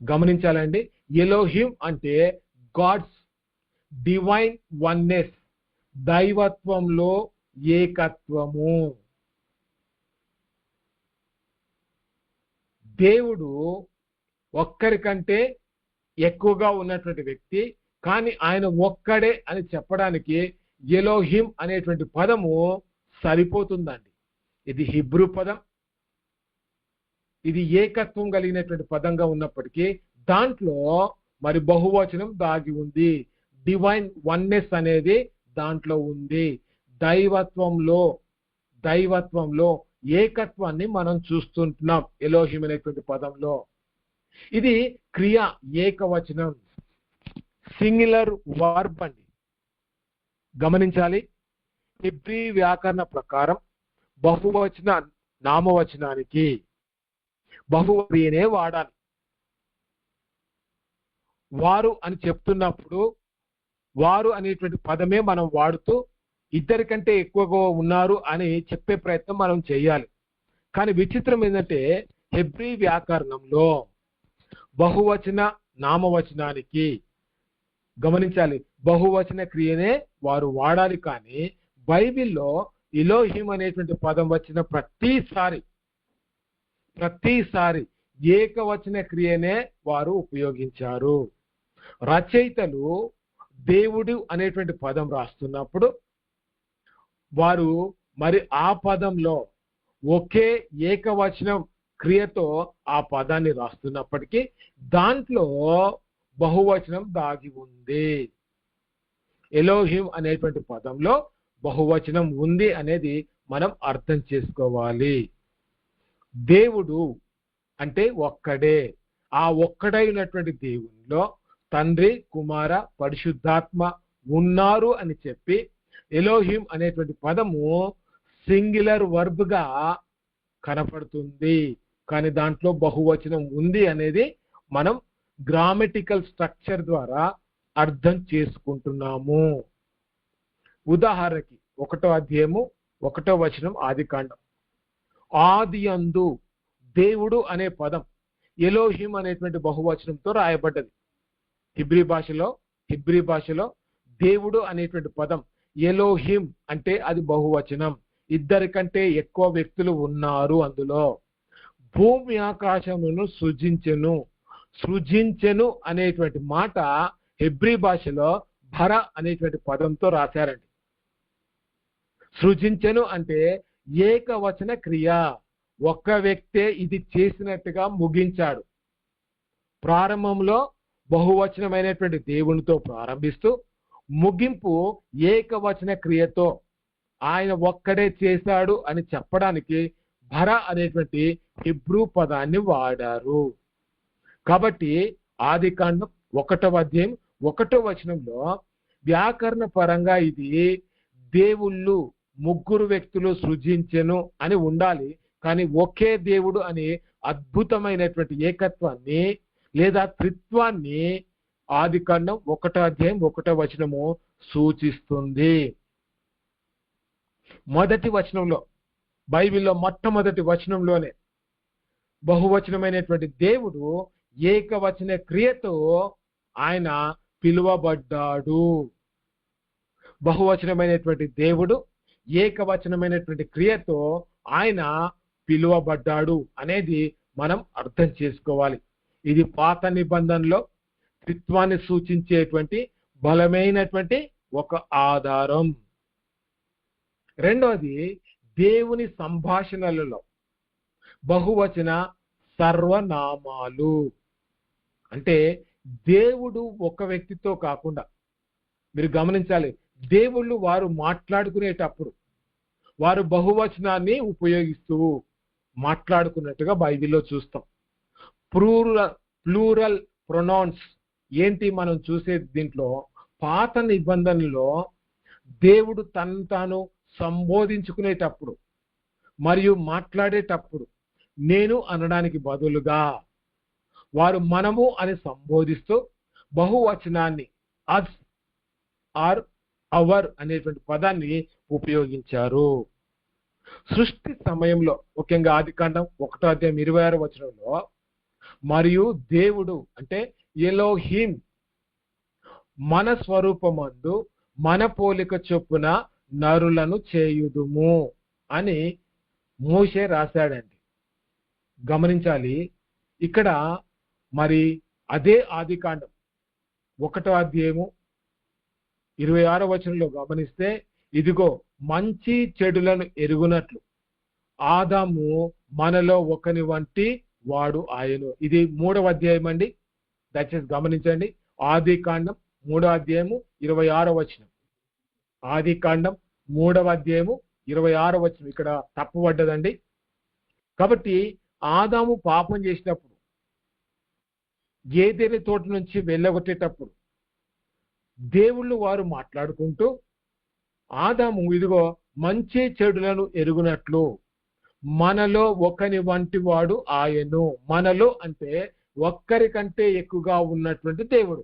గమనించాలండి. ఎలోహిం అంటే గాడ్స్ డివైన్ వన్నెస్, దైవత్వంలో ఏకత్వము. దేవుడు ఒక్కరికంటే ఎక్కువగా ఉన్నటువంటి వ్యక్తి, కానీ ఆయన ఒక్కడే అని చెప్పడానికి ఎలోహిం అనేటువంటి పదము సరిపోతుందండి. ఇది హిబ్రూ పదం. ఇది ఏకత్వం కలిగినటువంటి పదంగా ఉన్నప్పటికీ దాంట్లో మరి బహువచనం దాగి ఉంది. డివైన్ వన్నెస్ అనేది దాంట్లో ఉంది. దైవత్వంలో ఏకత్వాన్ని మనం చూస్తుంటున్నాం ఎలోహిం అనేటువంటి పదంలో. ఇది క్రియ, ఏకవచనం, సింగులర్ వర్బ్ అండి. గమనించాలి. హెబ్రీ వ్యాకరణ ప్రకారం బహువచన నామవచనానికి బహువచనే వాడాలి. వారు అని చెప్తున్నప్పుడు వారు అనేటువంటి పదమే మనం వాడుతూ ఇద్దరి కంటే ఎక్కువగా ఉన్నారు అని చెప్పే ప్రయత్నం మనం చేయాలి. కానీ విచిత్రం ఏంటంటే హెబ్రీ వ్యాకరణంలో బహువచన నామవచనానికి గమనించాలి బహువచన క్రియనే వారు వాడాలి. కానీ బైబిల్లో ఎలోహిం అనేటువంటి పదం వచ్చిన ప్రతిసారి ఏకవచన క్రియనే వారు ఉపయోగించారు. రచయితలు దేవుడు అనేటువంటి పదం రాస్తున్నప్పుడు వారు మరి ఆ పదంలో ఒకే ఏకవచనం క్రియతో ఆ పదాన్ని రాస్తున్నప్పటికీ దాంట్లో బహువచనం దాగి ఉంది. ఎలోహిం అనేటువంటి పదంలో బహువచనం ఉంది అనేది మనం అర్థం చేసుకోవాలి. దేవుడు అంటే ఒక్కడే. ఆ ఒక్కడైనటువంటి దేవునిలో తండ్రి, కుమార, పరిశుద్ధాత్మ ఉన్నారు అని చెప్పి ఎలోహిం అనేటువంటి పదము సింగులర్ వర్బ్ గా కనపడుతుంది. కానీ దాంట్లో బహువచనం ఉంది అనేది మనం గ్రామటికల్ స్ట్రక్చర్ ద్వారా అర్థం చేసుకుంటున్నాము. ఉదాహరణకి 1వ అధ్యాయము 1వ వచనం ఆదికాండం. ఆదియందు దేవుడు అనే పదం ఎలోహిం అనేటువంటి బహువచనంతో రాయబడ్డది. హెబ్రీ భాషలో దేవుడు అనేటువంటి పదం ఎలోహిం అంటే అది బహువచనం. 2 కంటే ఎక్కువ వ్యక్తులు ఉన్నారు. అందులో భూమి ఆకాశమును సృజించెను అనేటువంటి మాట హెబ్రీ భాషలో భర అనేటువంటి పదంతో రాశారండి. సృజించెను అంటే ఏకవచన క్రియ, ఒక్క వ్యక్తే ఇది చేసినట్టుగా ముగించాడు. ప్రారంభంలో బహువచనమైనటువంటి దేవునితో ప్రారంభిస్తూ ముగింపు ఏకవచన క్రియతో ఆయన ఒక్కడే చేశాడు అని చెప్పడానికి భర అనేటువంటి హిబ్రూ పదాన్ని వాడారు. కాబట్టి ఆదికాండం 1వ అధ్యాయం 1వ వచనంలో వ్యాకరణ పరంగా ఇది దేవుళ్ళు 3 వ్యక్తులు సృజించెను అని ఉండాలి. కానీ ఒకే దేవుడు అని అద్భుతమైనటువంటి ఏకత్వాన్ని లేదా త్రిత్వాన్ని ఆదికాండం 1వ అధ్యాయం 1వ వచనము సూచిస్తుంది. మొదటి వచనంలో, బైబిల్లో మొట్టమొదటి వచనంలోనే బహువచనమైనటువంటి దేవుడు ఏకవచన క్రియతో ఆయన పిలువబడ్డాడు. బహువచనమైనటువంటి దేవుడు ఏకవచనమైనటువంటి క్రియతో ఆయన పిలువబడ్డాడు అనేది మనం అర్థం చేసుకోవాలి. ఇది పాత నిబంధనలో త్రిత్వాన్ని సూచించేటువంటి బలమైనటువంటి ఒక ఆధారం. రెండవది, దేవుని సంభాషణలలో బహువచన సర్వనామాలు. అంటే దేవుడు ఒక వ్యక్తితో కాకుండా, మీరు గమనించాలి, దేవుళ్ళు వారు మాట్లాడుకునేటప్పుడు వారు బహువచనాన్ని ఉపయోగిస్తూ మాట్లాడుకున్నట్టుగా బైబిల్లో చూస్తాం. ప్లూరల్ ప్రొనౌన్స్ ఏంటి మనం చూసే దీంట్లో, పాత నిబంధనలో దేవుడు తను తాను సంబోధించుకునేటప్పుడు మరియు మాట్లాడేటప్పుడు నేను అనడానికి బదులుగా వారు మనము అని సంబోధిస్తూ బహువచనాన్ని అస్ ఆర్ అవర్ అనేటువంటి పదాన్ని ఉపయోగించారు. సృష్టి సమయంలో, ముఖ్యంగా ఆదికాండం 1వ అధ్యాయం 26వ వచనంలో, మరియు దేవుడు అంటే ఎలోహిం మన స్వరూపమందు మన పోలిక చొప్పున నరులను చేయుదుము అని మోషే రాశాడండి. గమనించాలి, ఇక్కడ మరి అదే ఆదికాండం 1వ అధ్యాయము 26వ వచనంలో గమనిస్తే, ఇదిగో మంచి చెడులను ఎరుగునట్లు ఆదాము మనలో ఒకని వంటి వాడు ఆయను. ఇది 3వ అధ్యాయం అండి, దయచేసి గమనించండి. ఆదికాండం 3వ అధ్యాయము 26వ వచనం. ఆదికాండం 3వ అధ్యాయము 26వ వచనం ఇక్కడ తప్పుపడ్డదండి. కాబట్టి ఆదాము పాపం చేసినప్పుడు, ఏదైనా తోట నుంచి వెళ్ళగొట్టేటప్పుడు దేవుళ్ళు వారు మాట్లాడుకుంటూ ఆదాము ఇదిగో మంచి చెడులను ఎరుగునట్లు మనలో ఒకని వంటి వాడు ఆయను. మనలో అంటే ఒక్కరికంటే ఎక్కువగా ఉన్నటువంటి దేవుడు.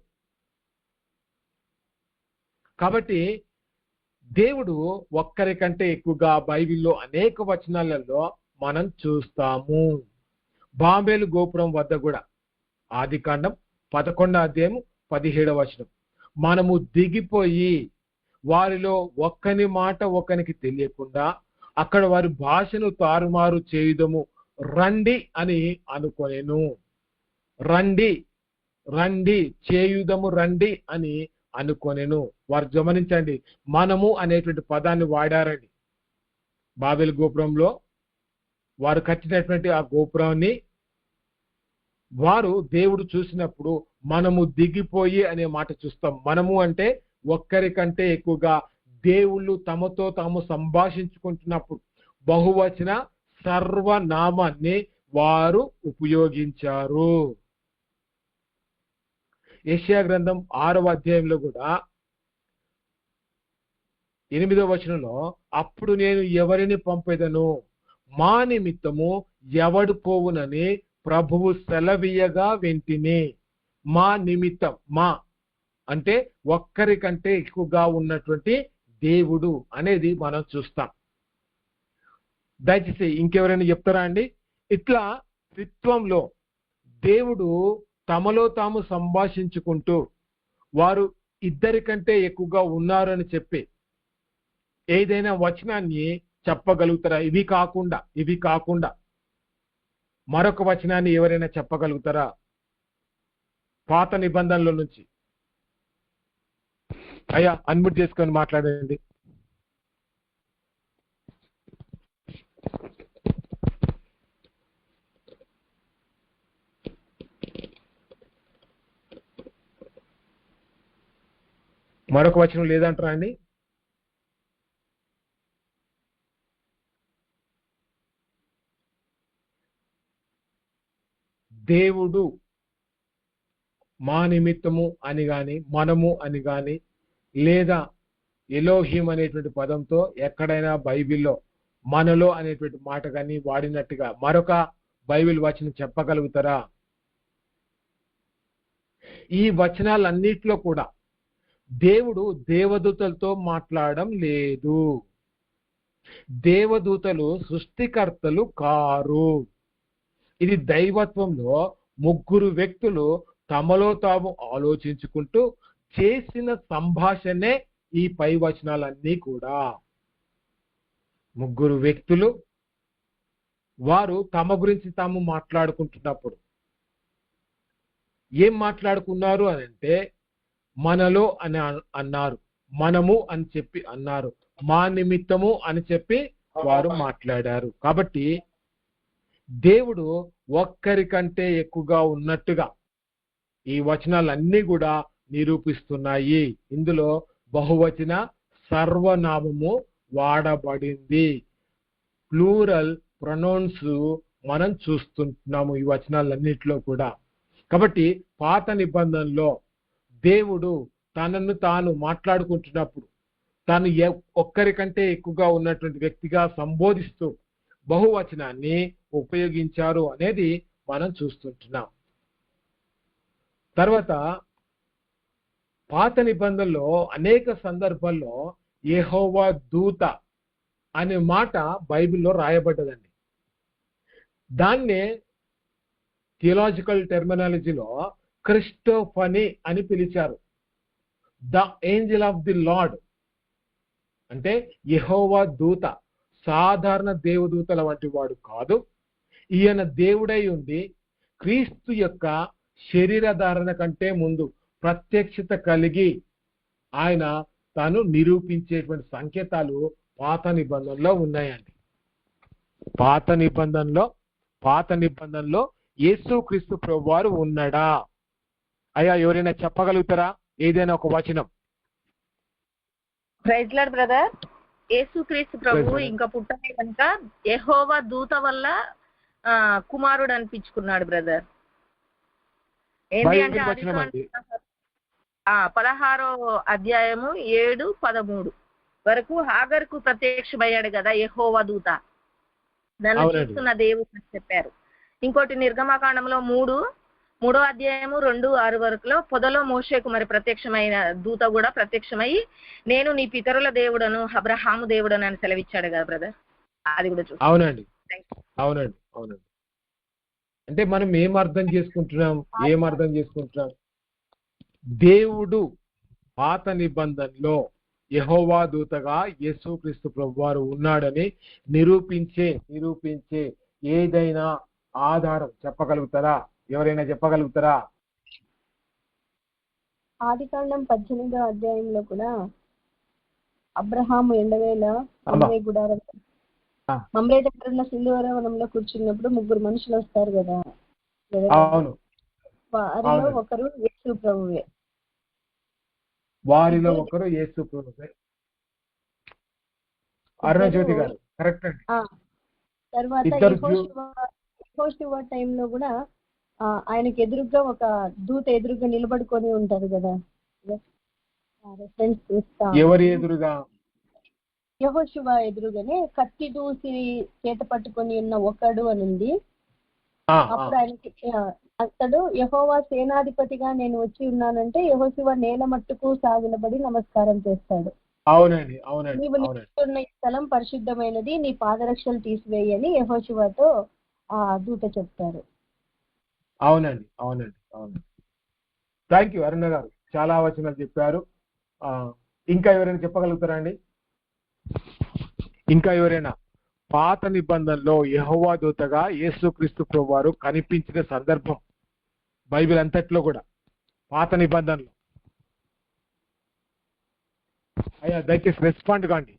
కాబట్టి దేవుడు ఒక్కరికంటే ఎక్కువగా బైబిల్లో అనేక వచనాలలో మనం చూస్తాము. బాబేలు గోపురం వద్ద కూడా ఆదికాండం 11వ అధ్యాయం 17వ వచనం, మనము దిగిపోయి వారిలో ఒక్కని మాట ఒకనికి తెలియకుండా అక్కడ వారి భాషను తారుమారు చేయుదము రండి అని అనుకొనెను. రండి రండి చేయుదము రండి అని అనుకొనెను. వారు గమనించండి, మనము అనేటువంటి పదాన్ని వాడారండి. బాబేలు గోపురంలో వారు కట్టినటువంటి ఆ గోపురాన్ని వారు దేవుడు చూసినప్పుడు మనము దిగిపోయి అనే మాట చూస్తాం. మనము అంటే ఒక్కరికంటే ఎక్కువగా దేవుళ్ళు తమతో తాము సంభాషించుకుంటున్నప్పుడు బహువచన సర్వనామాన్ని వారు ఉపయోగించారు. యెషయా గ్రంథం 6వ అధ్యాయంలో కూడా 8వ వచనంలో, అప్పుడు నేను ఎవరిని పంపెదను, మా నిమిత్తము ఎవడు పోవునని ప్రభువు సెలవీయగా వింటిని. మా నిమిత్తం, మా అంటే ఒక్కరికంటే ఎక్కువగా ఉన్నటువంటి దేవుడు అనేది మనం చూస్తాం. దయచేసి ఇంకెవరైనా చెప్తారా అండి? ఇట్లా త్రిత్వంలో దేవుడు తమలో తాము సంభాషించుకుంటూ వారు ఇద్దరికంటే ఎక్కువగా ఉన్నారు అని చెప్పి ఏదైనా వచనాన్ని చెప్పగలుగుతారా? ఇవి కాకుండా మరొక వచనాన్ని ఎవరైనా చెప్పగలుగుతారా పాత నిబంధనల నుంచి? అయ్యా అన్మ్యూట్ చేసుకొని మాట్లాడండి. మరొక వచనం లేదంటారా అండి? దేవుడు మా నిమిత్తము అని గాని, మనము అని గాని, లేదా ఎలోహిం అనేటువంటి పదంతో ఎక్కడైనా బైబిల్లో మనలో అనేటువంటి మాట కానీ వాడినట్టుగా మరొక బైబిల్ వచనం చెప్పగలుగుతారా? ఈ వచనాలన్నిట్లో కూడా దేవుడు దేవదూతలతో మాట్లాడడం లేదు. దేవదూతలు సృష్టికర్తలు కారు. ఇది దైవత్వంలో ముగ్గురు వ్యక్తులు తమలో తాము ఆలోచించుకుంటూ చేసిన సంభాషణే ఈ పై వచనాలన్నీ కూడా. ముగ్గురు వ్యక్తులు వారు తమ గురించి తాము మాట్లాడుకుంటున్నప్పుడు ఏం మాట్లాడుకున్నారు అని అంటే, మనలో అని అన్నారు, మనము అని చెప్పి అన్నారు, మా నిమిత్తము అని చెప్పి వారు మాట్లాడారు. కాబట్టి దేవుడు ఒక్కరికంటే ఎక్కువగా ఉన్నట్టుగా ఈ వచనాలన్నీ కూడా నిరూపిస్తున్నాయి. ఇందులో బహువచన సర్వనామము వాడబడింది. ప్లూరల్ ప్రొనౌన్స్ మనం చూస్తున్నాము ఈ వచనాలన్నిటిలో కూడా. కాబట్టి పాత నిబంధనలో దేవుడు తనను తాను మాట్లాడుకుంటున్నప్పుడు తాను ఒక్కరికంటే ఎక్కువగా ఉన్నటువంటి వ్యక్తిగా సంబోధిస్తూ బహువచనాన్ని ఉపయోగించారు అనేది మనం చూస్తుంటున్నాం. తర్వాత పాత నిబంధనలో అనేక సందర్భాల్లో యెహోవా దూత అనే మాట బైబిల్లో రాయబడ్డదండి. దాన్నే థియలాజికల్ టెర్మినాలజీలో క్రిస్టోఫనీ అని పిలిచారు. The angel of the lord అంటే యెహోవా దూత. సాధారణ దేవదూతల వంటి వాడు కాదు. ఈయన దేవుడై ఉండి క్రీస్తు యొక్క శరీర ధారణ కంటే ముందు ప్రత్యక్షత కలిగి ఆయన తాను నిరూపించేటువంటి సంకేతాలు పాత నిబంధనలో ఉన్నాయండి. పాత నిబంధనలో యేసుక్రీస్తు ప్రభువారు ఉన్నాడా? అయ్యా ఎవరైనా చెప్పగలుగుతారా ఏదైనా ఒక వచనం? Praise lord brother. యేసుక్రీస్తు ప్రభు ఇంకా పుట్టనే కనుక యెహోవా దూత వల్ల కుమారుడు అనిపించుకున్నాడు బ్రదర్. ఏంటి అంటే 16వ అధ్యాయము 7-13 వరకు హాగర్కు ప్రత్యక్షమయ్యాడు కదా యెహోవా దూత. దాన్ని చూస్తున్న దేవుడు చెప్పారు. ఇంకోటి నిర్గమకాండంలో 3వ అధ్యాయము 2-6 వరకులో పొదలో మోషేకు మరి ప్రత్యక్షమైన దూత కూడా ప్రత్యక్షమయ్యి నేను నీ పితరుల దేవుడను అబ్రహాము దేవుడను అని సెలవిచ్చాడు కదా బ్రదర్. అది కూడా చూస్తాం. అవునండి. అంటే మనం ఏం అర్థం చేసుకుంటున్నాం? దేవుడు పాత నిబంధనలో యెహోవా దూతగా యేసుక్రీస్తు ప్రభువారు ఉన్నాడని నిరూపించే ఏదైనా ఆధారం చెప్పగలుగుతారా? ఎవరైనా చెప్పగలుగుతారా? ఆదికాండం 18వ అధ్యాయంలో కూడా అబ్రహాము ఎండవేళ మమ్రే దగ్గర ఉన్న సింధూర వనంలో కూర్చున్నప్పుడు ముగ్గురు మనుషులు వస్తారు కదా. అవును. వారిలో ఒకరు యేసు ప్రభువే. అరుణజ్యోతి గారు కరెక్ట్ అండి. తర్వాత యెహోషువ టైంలో కూడా ఆయనకి ఎదురుగా ఒక దూత ఎదురుగా నిలబడుకొని ఉంటారు కదా. ఎవరి ఎదురుగా? యెహోషువ ఎదురుగానే కత్తి దూసి చేత పట్టుకొని ఉన్న ఒకడు అని ఉంది. అప్పుడు ఆయనకి అతడు యెహోవా సేనాధిపతిగా నేను వచ్చి ఉన్నానంటే యెహోషువ నేల మట్టుకు సాగిలబడి నమస్కారం చేస్తాడు. అవునండి. నీవు నిలుస్తున్న ఈ స్థలం పరిశుద్ధమైనది, నీ పాదరక్షలు తీసివేయని యెహోషువతో ఆ దూత చెప్తారు. అవునండి. థ్యాంక్ యూ అరుణ గారు, చాలా వచనాలు చెప్పారు. ఇంకా ఎవరైనా చెప్పగలుగుతారా అండి? ఇంకా ఎవరైనా పాత నిబంధనలో యెహోవా దూతగా యేసుక్రీస్తు ప్రభువారు కనిపించిన సందర్భం బైబిల్ అంతట్లో కూడా పాత నిబంధనలో అయ్యా దయచేసి రెస్పాండ్ కాండి.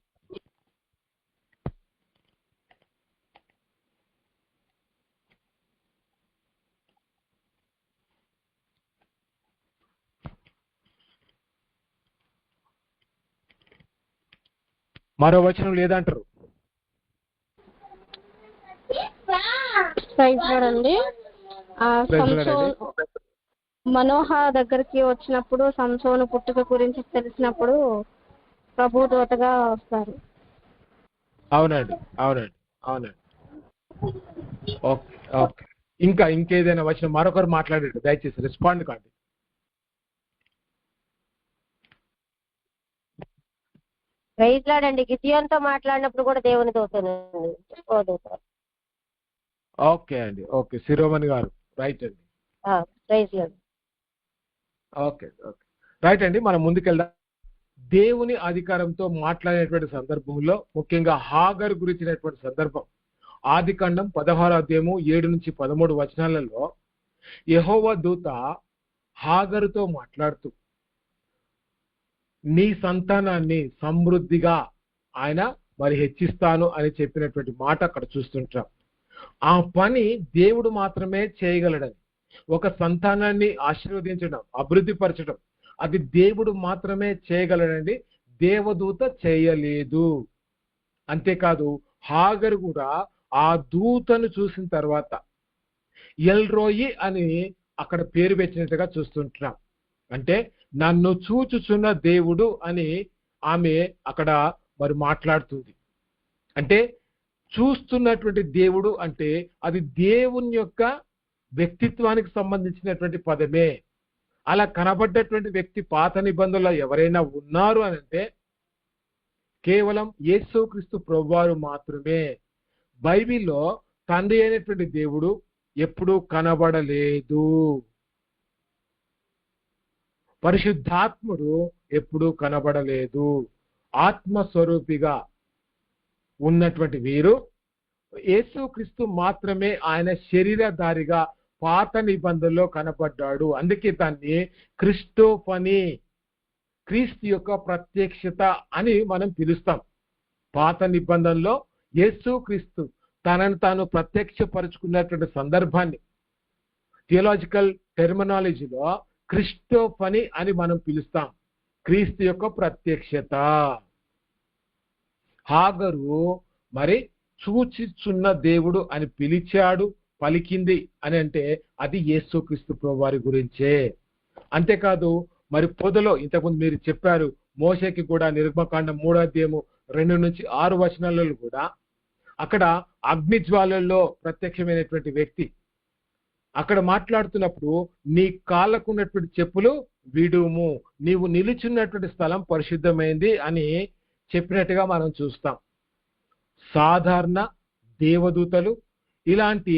మరో వచనం లేదంటారు. చూడండి మనోహ దగ్గరికి వచ్చినప్పుడు సంసోను పుట్టుక గురించి తెలిసినప్పుడు ప్రభు దూతగా వస్తారు. అవునండి అవునండి అవునండి. Okay okay. ఇంకేదైనా వచనం మరొకరు మాట్లాడండి దయచేసి రెస్పాండ్ కాండి. ప్రైజ్లాడండి. గిద్యోనుతో మాట్లాడినప్పుడు కూడా దేవుని దూతనండి. ఓకే అండి ఓకే. శిరోమణి గారు రైట్ అండి. ప్రైజ్లాడు. ఓకే ఓకే రైట్ అండి. మనం ముందుకెళ్దాం. దేవుని అధికారంతో మాట్లాడేటువంటి సందర్భంలో ముఖ్యంగా హాగర్ గురించినటువంటి సందర్భం ఆదికాండం 16వ అధ్యాయము 7 నుంచి 13 వచనాలలో యెహోవా దూత హాగరుతో మాట్లాడుతూ నీ సంతానాన్ని సమృద్ధిగా ఆయన మరి హెచ్చిస్తాను అని చెప్పినటువంటి మాట అక్కడ చూస్తుంటాం. ఆ పని దేవుడు మాత్రమే చేయగలడని, ఒక సంతానాన్ని ఆశీర్వదించడం అభివృద్ధి పరచడం అది దేవుడు మాత్రమే చేయగలడండి, దేవదూత చేయలేదు. అంతేకాదు హాగరు కూడా ఆ దూతను చూసిన తర్వాత ఎల్రోయి అని అక్కడ పేరు పెట్టినట్టుగా చూస్తుంటున్నాం. అంటే నన్ను చూచుచున్న దేవుడు అని ఆమె అక్కడ మరి మాట్లాడుతుంది. అంటే చూస్తున్నటువంటి దేవుడు అంటే అది దేవుని యొక్క వ్యక్తిత్వానికి సంబంధించినటువంటి పదమే. అలా కనబడ్డటువంటి వ్యక్తి పాత నిబంధనలో ఎవరైనా ఉన్నారు అని అంటే కేవలం యేసుక్రీస్తు ప్రభువారు మాత్రమే. బైబిల్లో తండ్రి అయినటువంటి దేవుడు ఎప్పుడూ కనబడలేదు, పరిశుద్ధాత్ముడు ఎప్పుడూ కనబడలేదు. ఆత్మస్వరూపిగా ఉన్నటువంటి వీరు యేసుక్రీస్తు మాత్రమే ఆయన శరీరధారిగా పాత నిబంధనలో కనబడ్డాడు. అందుకే దాన్ని క్రిస్టోఫనీ, క్రీస్తు యొక్క ప్రత్యక్షత అని మనం పిలుస్తాం. పాత నిబంధనలో యేసుక్రీస్తు తనను తాను ప్రత్యక్షపరుచుకున్నటువంటి సందర్భాన్ని థియలాజికల్ టెర్మినాలజీలో క్రిస్టోఫనీ అని మనం పిలుస్తాం. క్రీస్తు యొక్క ప్రత్యక్షత. హాగరు మరి చూచిచున్న దేవుడు అని పిలిచాడు, పలికింది అని అంటే అది యేసుక్రీస్తు ప్రభువారి గురించే. అంతేకాదు మరి పొదలో ఇంతకుముందు మీరు చెప్పారు, మోషేకి కూడా నిర్గమకాండం 3వ అధ్యాయము 2 నుంచి 6 వచనాలలో కూడా అక్కడ అగ్నిజ్వాలల్లో ప్రత్యక్షమైనటువంటి వ్యక్తి అక్కడ మాట్లాడుతున్నప్పుడు నీ కాళ్ళకు ఉన్నటువంటి చెప్పులు విడుము, నీవు నిలుచున్నటువంటి స్థలం పరిశుద్ధమైంది అని చెప్పినట్టుగా మనం చూస్తాం. సాధారణ దేవదూతలు ఇలాంటి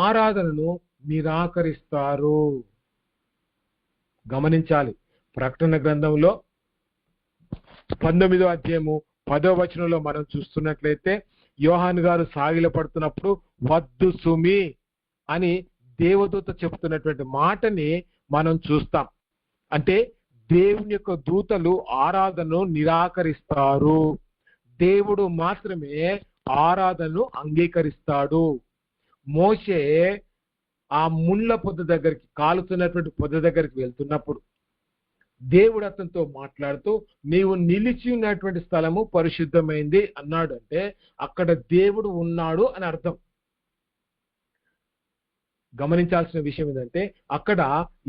ఆరాధనను నిరాకరిస్తారు. గమనించాలి. ప్రకటన గ్రంథంలో 19వ అధ్యాయము 10వ వచనంలో మనం చూస్తున్నట్లయితే యోహాను గారు సాగిలపడుతున్నప్పుడు వద్దు సుమి అని దేవదూత చెప్తున్నటువంటి మాటని మనం చూస్తాం. అంటే దేవుని యొక్క దూతలు ఆరాధనను నిరాకరిస్తారు, దేవుడు మాత్రమే ఆరాధనను అంగీకరిస్తాడు. మోషే ఆ ముళ్ళ పొద దగ్గరికి, కాలుతున్నటువంటి పొద దగ్గరికి వెళ్తున్నప్పుడు దేవుడు అతనితో మాట్లాడుతూ నీవు నిలిచి ఉన్నటువంటి స్థలము పరిశుద్ధమైంది అన్నాడు. అంటే అక్కడ దేవుడు ఉన్నాడు అని అర్థం. గమనించాల్సిన విషయం ఏంటంటే అక్కడ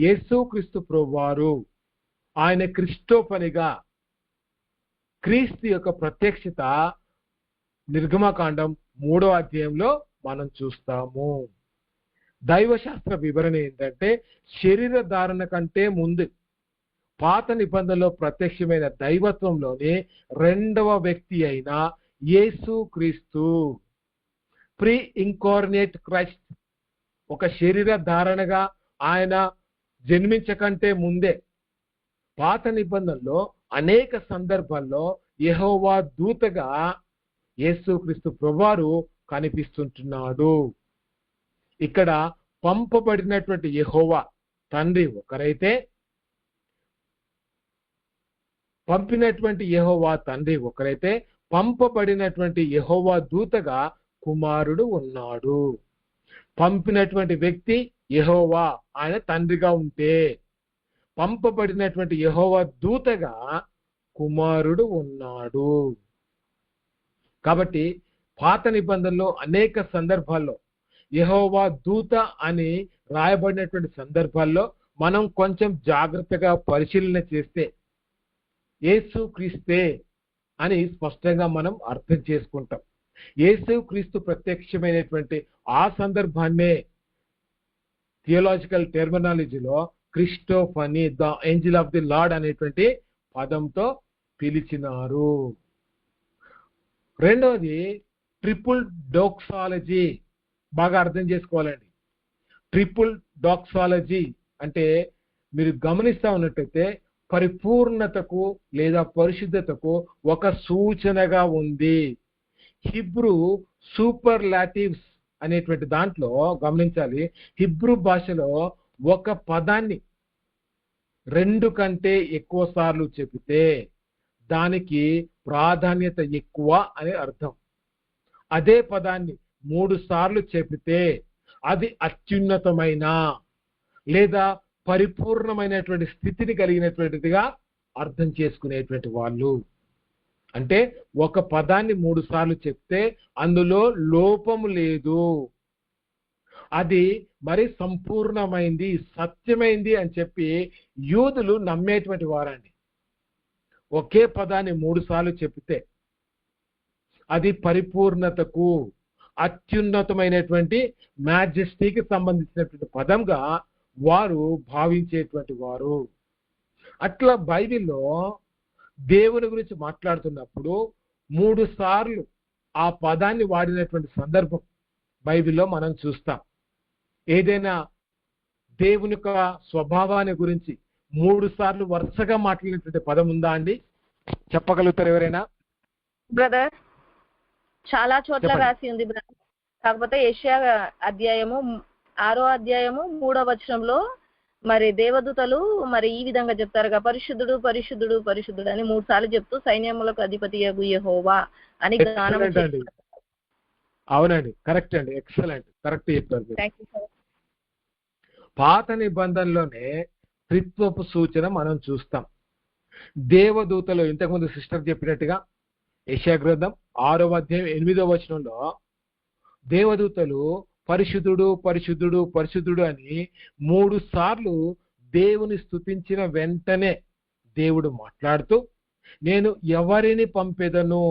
యేసుక్రీస్తు ప్రభువారు ఆయన క్రిస్టోఫనిగా క్రీస్తు యొక్క ప్రత్యక్షత నిర్గమకాండం 3వ అధ్యాయంలో మనం చూస్తాము. దైవశాస్త్ర వివరణ ఏంటంటే శరీర ధారణ కంటే ముందు పాత నిబంధనలో ప్రత్యక్షమైన దైవత్వంలోనే 2వ వ్యక్తి అయిన యేసుక్రీస్తు, ప్రీ ఇన్కార్నేట్ క్రైస్ట్, ఒక శరీర ధారణగా ఆయన జన్మించకంటే ముందే పాత నిబంధనలో అనేక సందర్భాల్లో యెహోవా దూతగా యేసుక్రీస్తు ప్రభువారు కనిపిస్తుంటున్నాడు. ఇక్కడ పంపబడినటువంటి యెహోవా తండ్రి ఒకరైతే, పంపబడినటువంటి యెహోవా దూతగా కుమారుడు ఉన్నాడు. పంపినటువంటి వ్యక్తి యెహోవా, ఆయన తండ్రిగా ఉంటే, పంపబడినటువంటి యెహోవా దూతగా కుమారుడు ఉన్నాడు. కాబట్టి పాత నిబంధనలో అనేక సందర్భాల్లో యెహోవా దూత అని రాయబడినటువంటి సందర్భాల్లో మనం కొంచెం జాగ్రత్తగా పరిశీలన చేస్తే యేసుక్రీస్తే అని స్పష్టంగా మనం అర్థం చేసుకుంటాం. యేసుక్రీస్తు ప్రత్యక్షమైనటువంటి ఆ సందర్భాన్నే థియోలాజికల్ టెర్మినాలజీలో Christophany, the angel of the Lord అనేటువంటి పదంతో పిలిచినారు. రెండవది ట్రిపుల్ డోక్సాలజీ. బాగా అర్థం చేసుకోవాలండి. ట్రిపుల్ డోక్సాలజీ అంటే మీరు గమనిస్తా ఉన్నట్టయితే పరిపూర్ణతకు లేదా పరిశుద్ధతకు ఒక సూచనగా ఉంది. హిబ్రూ సూపర్లాటివ్స్ అనేటువంటి దాంట్లో గమనించాలి, హిబ్రూ భాషలో ఒక పదాన్ని 2 కంటే ఎక్కువ సార్లు చెబితే దానికి ప్రాధాన్యత ఎక్కువ అని అర్థం. అదే పదాన్ని 3 సార్లు చెబితే అది అత్యున్నతమైన లేదా పరిపూర్ణమైనటువంటి స్థితిని కలిగినటువంటిదిగా అర్థం చేసుకునేటువంటి వాళ్ళు. అంటే ఒక పదాన్ని 3 సార్లు చెప్తే అందులో లోపము లేదు, అది మరి సంపూర్ణమైంది, సత్యమైంది అని చెప్పి యూదులు నమ్మేటువంటి వారండి. ఒకే పదాన్ని 3 సార్లు చెప్తే అది పరిపూర్ణతకు, అత్యున్నతమైనటువంటి మ్యాజెస్టీకి సంబంధించినటువంటి పదంగా వారు భావించేటువంటి వారు. అట్లా బైబిల్లో దేవుని గురించి మాట్లాడుతున్నప్పుడు 3 సార్లు ఆ పదాన్ని వాడినటువంటి సందర్భం బైబిల్లో మనం చూస్తాం. ఏదైనా దేవుని యొక్క స్వభావాన్ని గురించి 3 సార్లు వరుసగా మాట్లాడినటువంటి పదం ఉందా అండి? చెప్పగలుగుతారు ఎవరైనా? బ్రదర్, చాలా చోట్ల రాసి ఉంది బ్రదర్. కాకపోతే యెషయా అధ్యాయము 6వ అధ్యాయము 3వ వచనంలో మరి దేవదూతలు మరి ఈ విధంగా చెప్తారుగా, పరిశుద్ధుడు పరిశుద్ధుడు పరిశుద్ధుడు అని 3 సార్లు చెప్తూ సైన్యములకు అధిపతి యెహోవా అని గానం చేస్తారు. అవునండి, కరెక్ట్ అండి, ఎక్సలెంట్, కరెక్ట్ చెప్పారు. పాత నిబంధనలోనే త్రిత్వపు సూచన మనం చూస్తాం. దేవదూతలు ఇంతకుముందు సిస్టర్ చెప్పినట్టుగా యెషయా గ్రంథం 6వ అధ్యాయం 8వ వచనంలో దేవదూతలు పరిశుద్ధుడు పరిశుద్ధుడు పరిశుద్ధుడు అని 3 సార్లు దేవుని స్తుతించిన వెంటనే దేవుడు మాట్లాడుతూ నేను ఎవరిని పంపెదను,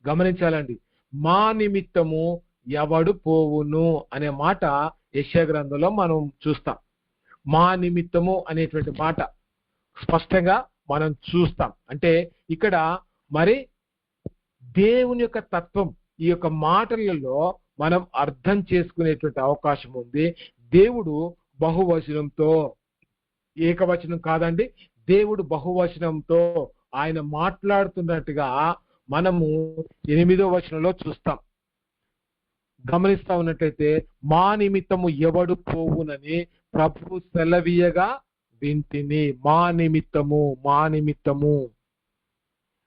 గమనించాలండి, మా నిమిత్తము ఎవడు పోవును అనే మాట యెషయా గ్రంథంలో మనం చూస్తాం. మా నిమిత్తము అనేటువంటి మాట స్పష్టంగా మనం చూస్తాం. అంటే ఇక్కడ మరి దేవుని యొక్క తత్వం ఈ యొక్క మాటలలో మనం అర్థం చేసుకునేటువంటి అవకాశం ఉంది. దేవుడు బహువచనంతో, ఏకవచనం కాదండి, దేవుడు బహువచనంతో ఆయన మాట్లాడుతున్నట్టుగా మనము 8వ వచనంలో చూస్తాం. గమనిస్తా ఉన్నట్లయితే మా నిమిత్తము ఎవడు పోవునని ప్రభు సెలవీయగా వింటిని. మా నిమిత్తము, మా నిమిత్తము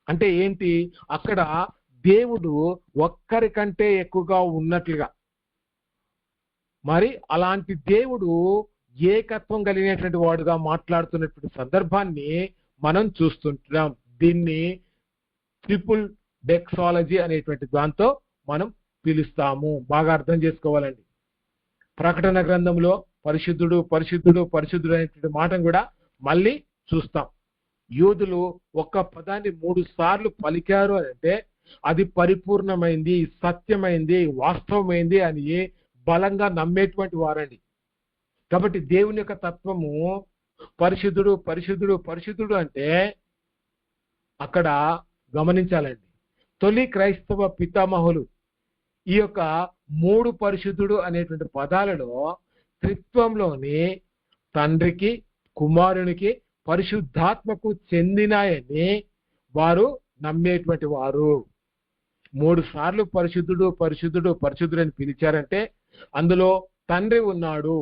అంటే ఏంటి? అక్కడ దేవుడు ఒక్కరికంటే ఎక్కువగా ఉన్నట్లుగా, మరి అలాంటి దేవుడు ఏకత్వం కలిగినటువంటి వాడుగా మాట్లాడుతున్నటువంటి సందర్భాన్ని మనం చూస్తుంటున్నాం. దీన్ని ట్రిపుల్ డెక్సాలజీ అనేటువంటి దాంతో మనం పిలుస్తాము. బాగా అర్థం చేసుకోవాలండి. ప్రకటన గ్రంథంలో పరిశుద్ధుడు పరిశుద్ధుడు పరిశుద్ధుడు అనేటువంటి మాటను కూడా మళ్ళీ చూస్తాం. యూదులు ఒక్క పదాన్ని 3 సార్లు పలికారు అంటే అది పరిపూర్ణమైంది, సత్యమైంది, వాస్తవమైంది అని బలంగా నమ్మేటువంటి వారండి. కాబట్టి దేవుని యొక్క తత్వము పరిశుద్ధుడు పరిశుద్ధుడు పరిశుద్ధుడు అంటే అక్కడ గమనించాలండి, తొలి క్రైస్తవ పితామహులు ఈ యొక్క 3 పరిశుద్ధుడు అనేటువంటి పదాలలో త్రిత్వంలోని తండ్రికి, కుమారునికి, పరిశుద్ధాత్మకు చెందినాయని వారు నమ్మేటువంటి వారు. 3 సార్లు పరిశుద్ధుడు పరిశుద్ధుడు పరిశుద్ధుడు అని పిలిచారంటే అందులో తండ్రి ఉన్నాడు,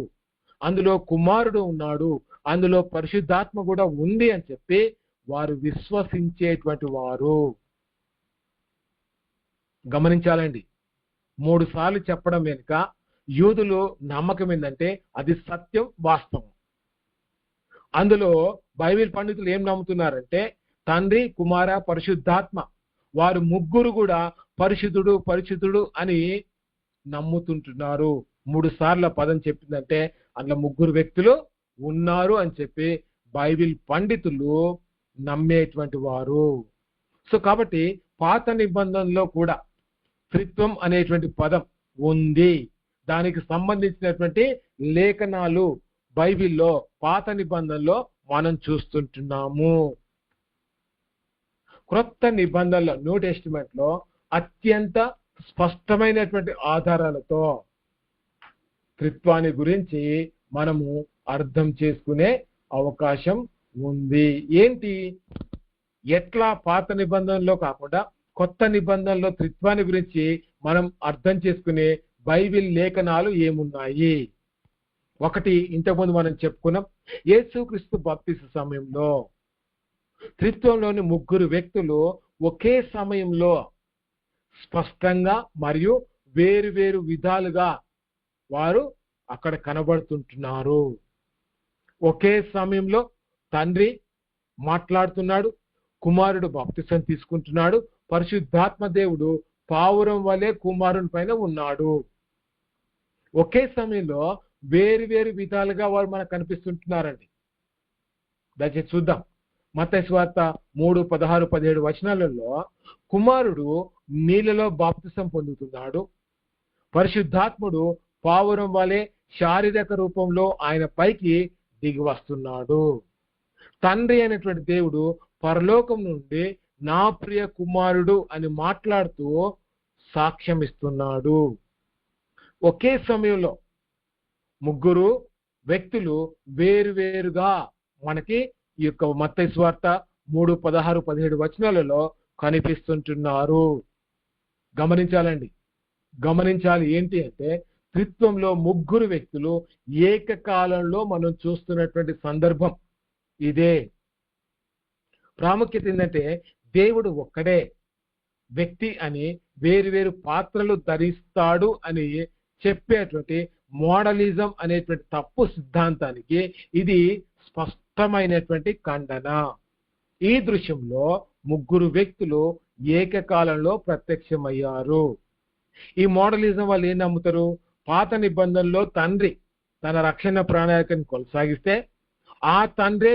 అందులో కుమారుడు ఉన్నాడు, అందులో పరిశుద్ధాత్మ కూడా ఉంది అని చెప్పి వారు విశ్వసించేటువంటి వారు. గమనించాలండి, 3 సార్లు చెప్పడం వెనుక యూదులు నమ్మకం ఏంటంటే అది సత్యం, వాస్తవం. అందులో బైబిల్ పండితులు ఏం నమ్ముతున్నారంటే తండ్రి, కుమార, పరిశుద్ధాత్మ వారు ముగ్గురు కూడా పరిశుద్ధుడు పరిశుద్ధుడు అని నమ్ముతుంటున్నారు. 3 సార్ల పదం చెప్పిందంటే అందులో 3 వ్యక్తులు ఉన్నారు అని చెప్పి బైబిల్ పండితులు నమ్మేటువంటి వారు. సో కాబట్టి పాత నిబంధనలో కూడా త్రిత్వం అనేటువంటి పదం ఉంది. దానికి సంబంధించినటువంటి లేఖనాలు బైబిల్లో పాత నిబంధనలో మనం చూస్తుంటున్నాము. క్రొత్త నిబంధనలో న్యూ టెస్టిమెంట్ లో అత్యంత స్పష్టమైనటువంటి ఆధారాలతో త్రిత్వాన్ని గురించి మనము అర్థం చేసుకునే అవకాశం ఉంది. ఏంటి, ఎట్లా పాత నిబంధనలో కాకుండా కొత్త నిబంధనలో త్రిత్వాన్ని గురించి మనం అర్థం చేసుకునే బైబిల్ లేఖనాలు ఏమున్నాయి? ఒకటి, ఇంతకుముందు మనం చెప్పుకున్నాం, యేసుక్రీస్తు బాప్తిస్మ సమయంలో త్రిత్వంలోని 3 వ్యక్తులు ఒకే సమయంలో స్పష్టంగా మరియు వేరు వేరు విధాలుగా వారు అక్కడ కనబడుతుంటున్నారు. ఒకే సమయంలో తండ్రి మాట్లాడుతున్నాడు, కుమారుడు బాప్తిసం తీసుకుంటున్నాడు, పరిశుద్ధాత్మ దేవుడు పావురం వలె కుమారుని పైన ఉన్నాడు. ఒకే సమయంలో వేరు వేరు విధాలుగా వారు మనకు కనిపిస్తుంటున్నారండి. దయచేసి చూద్దాం. మత్తయి సువార్త 3:16-17 వచనాలలో కుమారుడు నీళ్ళలో బాప్తిసం పొందుతున్నాడు, పరిశుద్ధాత్ముడు పావురం వలె శారీరక రూపంలో ఆయన పైకి దిగి వస్తున్నాడు. తండ్రి అయినటువంటి దేవుడు పరలోకం నుండి నా ప్రియ కుమారుడు అని మాట్లాడుతూ సాక్ష్యం ఇస్తున్నాడు. ఒకే సమయంలో 3 వ్యక్తులు వేరువేరుగా మనకి ఈ యొక్క మత్తయి సువార్త 3:16-17 వచనాలలో కనిపిస్తుంటున్నారు. గమనించాలండి, గమనించాలి. ఏంటి అంటే త్రిత్వంలో 3 వ్యక్తులు ఏకకాలంలో మనం చూస్తున్నటువంటి సందర్భం ఇదే. ప్రాముఖ్యత ఏంటంటే దేవుడు ఒక్కడే వ్యక్తి అని వేరు వేరు పాత్రలు ధరిస్తాడు అని చెప్పేటువంటి మోడలిజం అనేటువంటి తప్పు సిద్ధాంతానికి ఇది స్పష్టమైనటువంటి ఖండన. ఈ దృశ్యంలో 3 వ్యక్తులు ఏకకాలంలో ప్రత్యక్షమయ్యారు. ఈ మోడలిజం వాళ్ళు ఏం నమ్ముతారు? పాత నిబంధనలో తండ్రి తన రక్షణ ప్రణాళికను కొనసాగిస్తే ఆ తండ్రే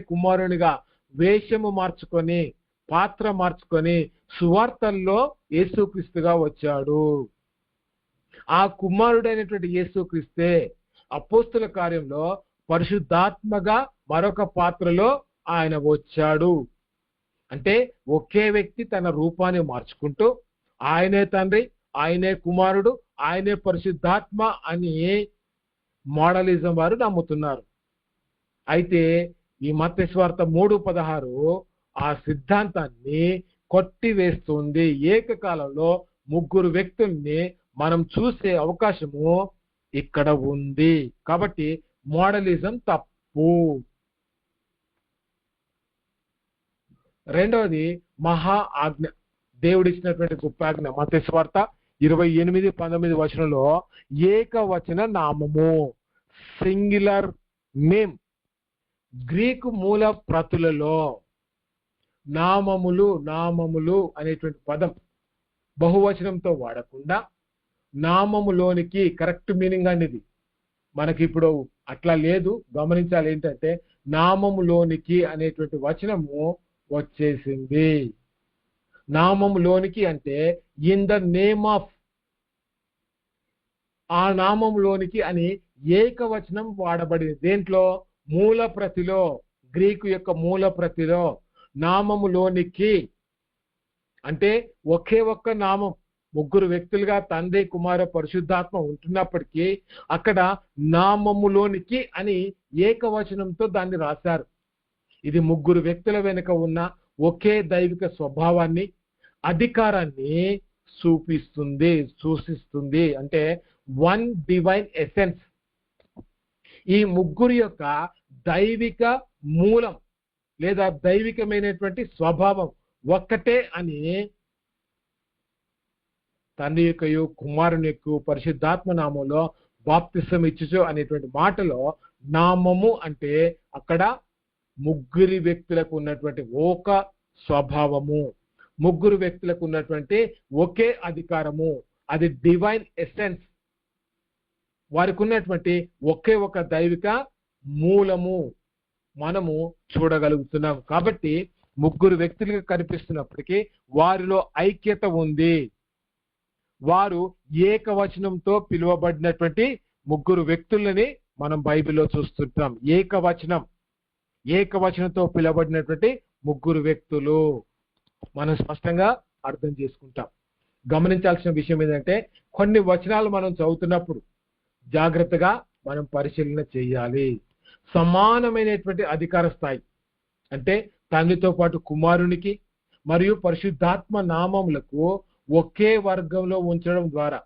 కుమారునిగా వేషము మార్చుకొని పాత్ర మార్చుకొని సువార్తల్లో యేసుక్రీస్తుగా వచ్చాడు. ఆ కుమారుడైనటువంటి యేసుక్రీస్తే అపోస్తుల కార్యంలో పరిశుద్ధాత్మగా మరొక పాత్రలో ఆయన వచ్చాడు. అంటే ఒకే వ్యక్తి తన రూపాన్ని మార్చుకుంటూ ఆయనే తండ్రి, ఆయనే కుమారుడు, ఆయనే పరిశుద్ధాత్మ అని మోడలిజం వారు నమ్ముతున్నారు. అయితే ఈ మత్తయి సువార్త 3:16 ఆ సిద్ధాంతాన్ని కొట్టివేస్తుంది. ఏకకాలంలో 3 వ్యక్తుల్ని మనం చూసే అవకాశము ఇక్కడ ఉంది. కాబట్టి మోడలిజం తప్పు. రెండవది మహా ఆజ్ఞ, దేవుడిచ్చినటువంటి గొప్ప ఆజ్ఞ. మత్తయి సువార్త 28-19 వచనంలో ఏకవచన నామము, సింగులర్ నేమ్. గ్రీకు మూల ప్రతులలో నామములు అనేటువంటి పదం బహువచనంతో వాడకుండా నామములోనికి, కరెక్ట్ మీనింగ్ అనేది మనకి ఇప్పుడు అట్లా లేదు. గమనించాలి ఏంటంటే నామములోనికి అనేటువంటి వచనము వచ్చేసింది. నామములోనికి అంటే ఇన్ ద నేమ్ ఆఫ్, ఆ నామములోనికి అని ఏకవచనం వాడబడింది. దేంట్లో? మూల ప్రతిలో, గ్రీకు యొక్క మూల ప్రతిలో నామములోనికి అంటే ఒకే ఒక్క నామం, 3 వ్యక్తులుగా తండ్రి, కుమార, పరిశుద్ధాత్మ ఉంటున్నప్పటికీ అక్కడ నామములోనికి అని ఏకవచనంతో దాన్ని రాశారు. ఇది 3 వ్యక్తుల వెనుక ఉన్న ఒకే దైవిక స్వభావాన్ని, అధికారాన్ని సూచిస్తుంది. అంటే వన్ డివైన్ ఎసెన్స్. ఈ ముగ్గురు యొక్క దైవిక మూలం లేదా దైవికమైనటువంటి స్వభావం ఒక్కటే అని తండ్రి యొక్క కుమారుని యొక్క పరిశుద్ధాత్మ నామంలో బాప్తిసం ఇచ్చుచు అనేటువంటి మాటలో నామము అంటే అక్కడ ముగ్గురి వ్యక్తులకు ఉన్నటువంటి ఒక స్వభావము, ముగ్గురు వ్యక్తులకు ఉన్నటువంటి ఒకే అధికారము, అది డివైన్ ఎసెన్స్. వారికి ఉన్నటువంటి ఒకే ఒక దైవిక మూలము మనము చూడగలుగుతున్నాం. కాబట్టి ముగ్గురు వ్యక్తులుగా కనిపిస్తున్నప్పటికీ వారిలో ఐక్యత ఉంది. వారు ఏకవచనంతో పిలువబడినటువంటి ముగ్గురు వ్యక్తులని మనం బైబిల్లో చూస్తుంటాం. ఏకవచనంతో పిలువబడినటువంటి ముగ్గురు వ్యక్తులు మనం స్పష్టంగా అర్థం చేసుకుంటాం. గమనించాల్సిన విషయం ఏంటంటే కొన్ని వచనాలు మనం చదువుతున్నప్పుడు జాగ్రత్తగా మనం పరిశీలన చేయాలి. సమానమైనటువంటి అధికార స్థాయి అంటే తండ్రితో పాటు కుమారునికి మరియు పరిశుద్ధాత్మ నామములకు ఒకే వర్గంలో ఉంచడం ద్వారా,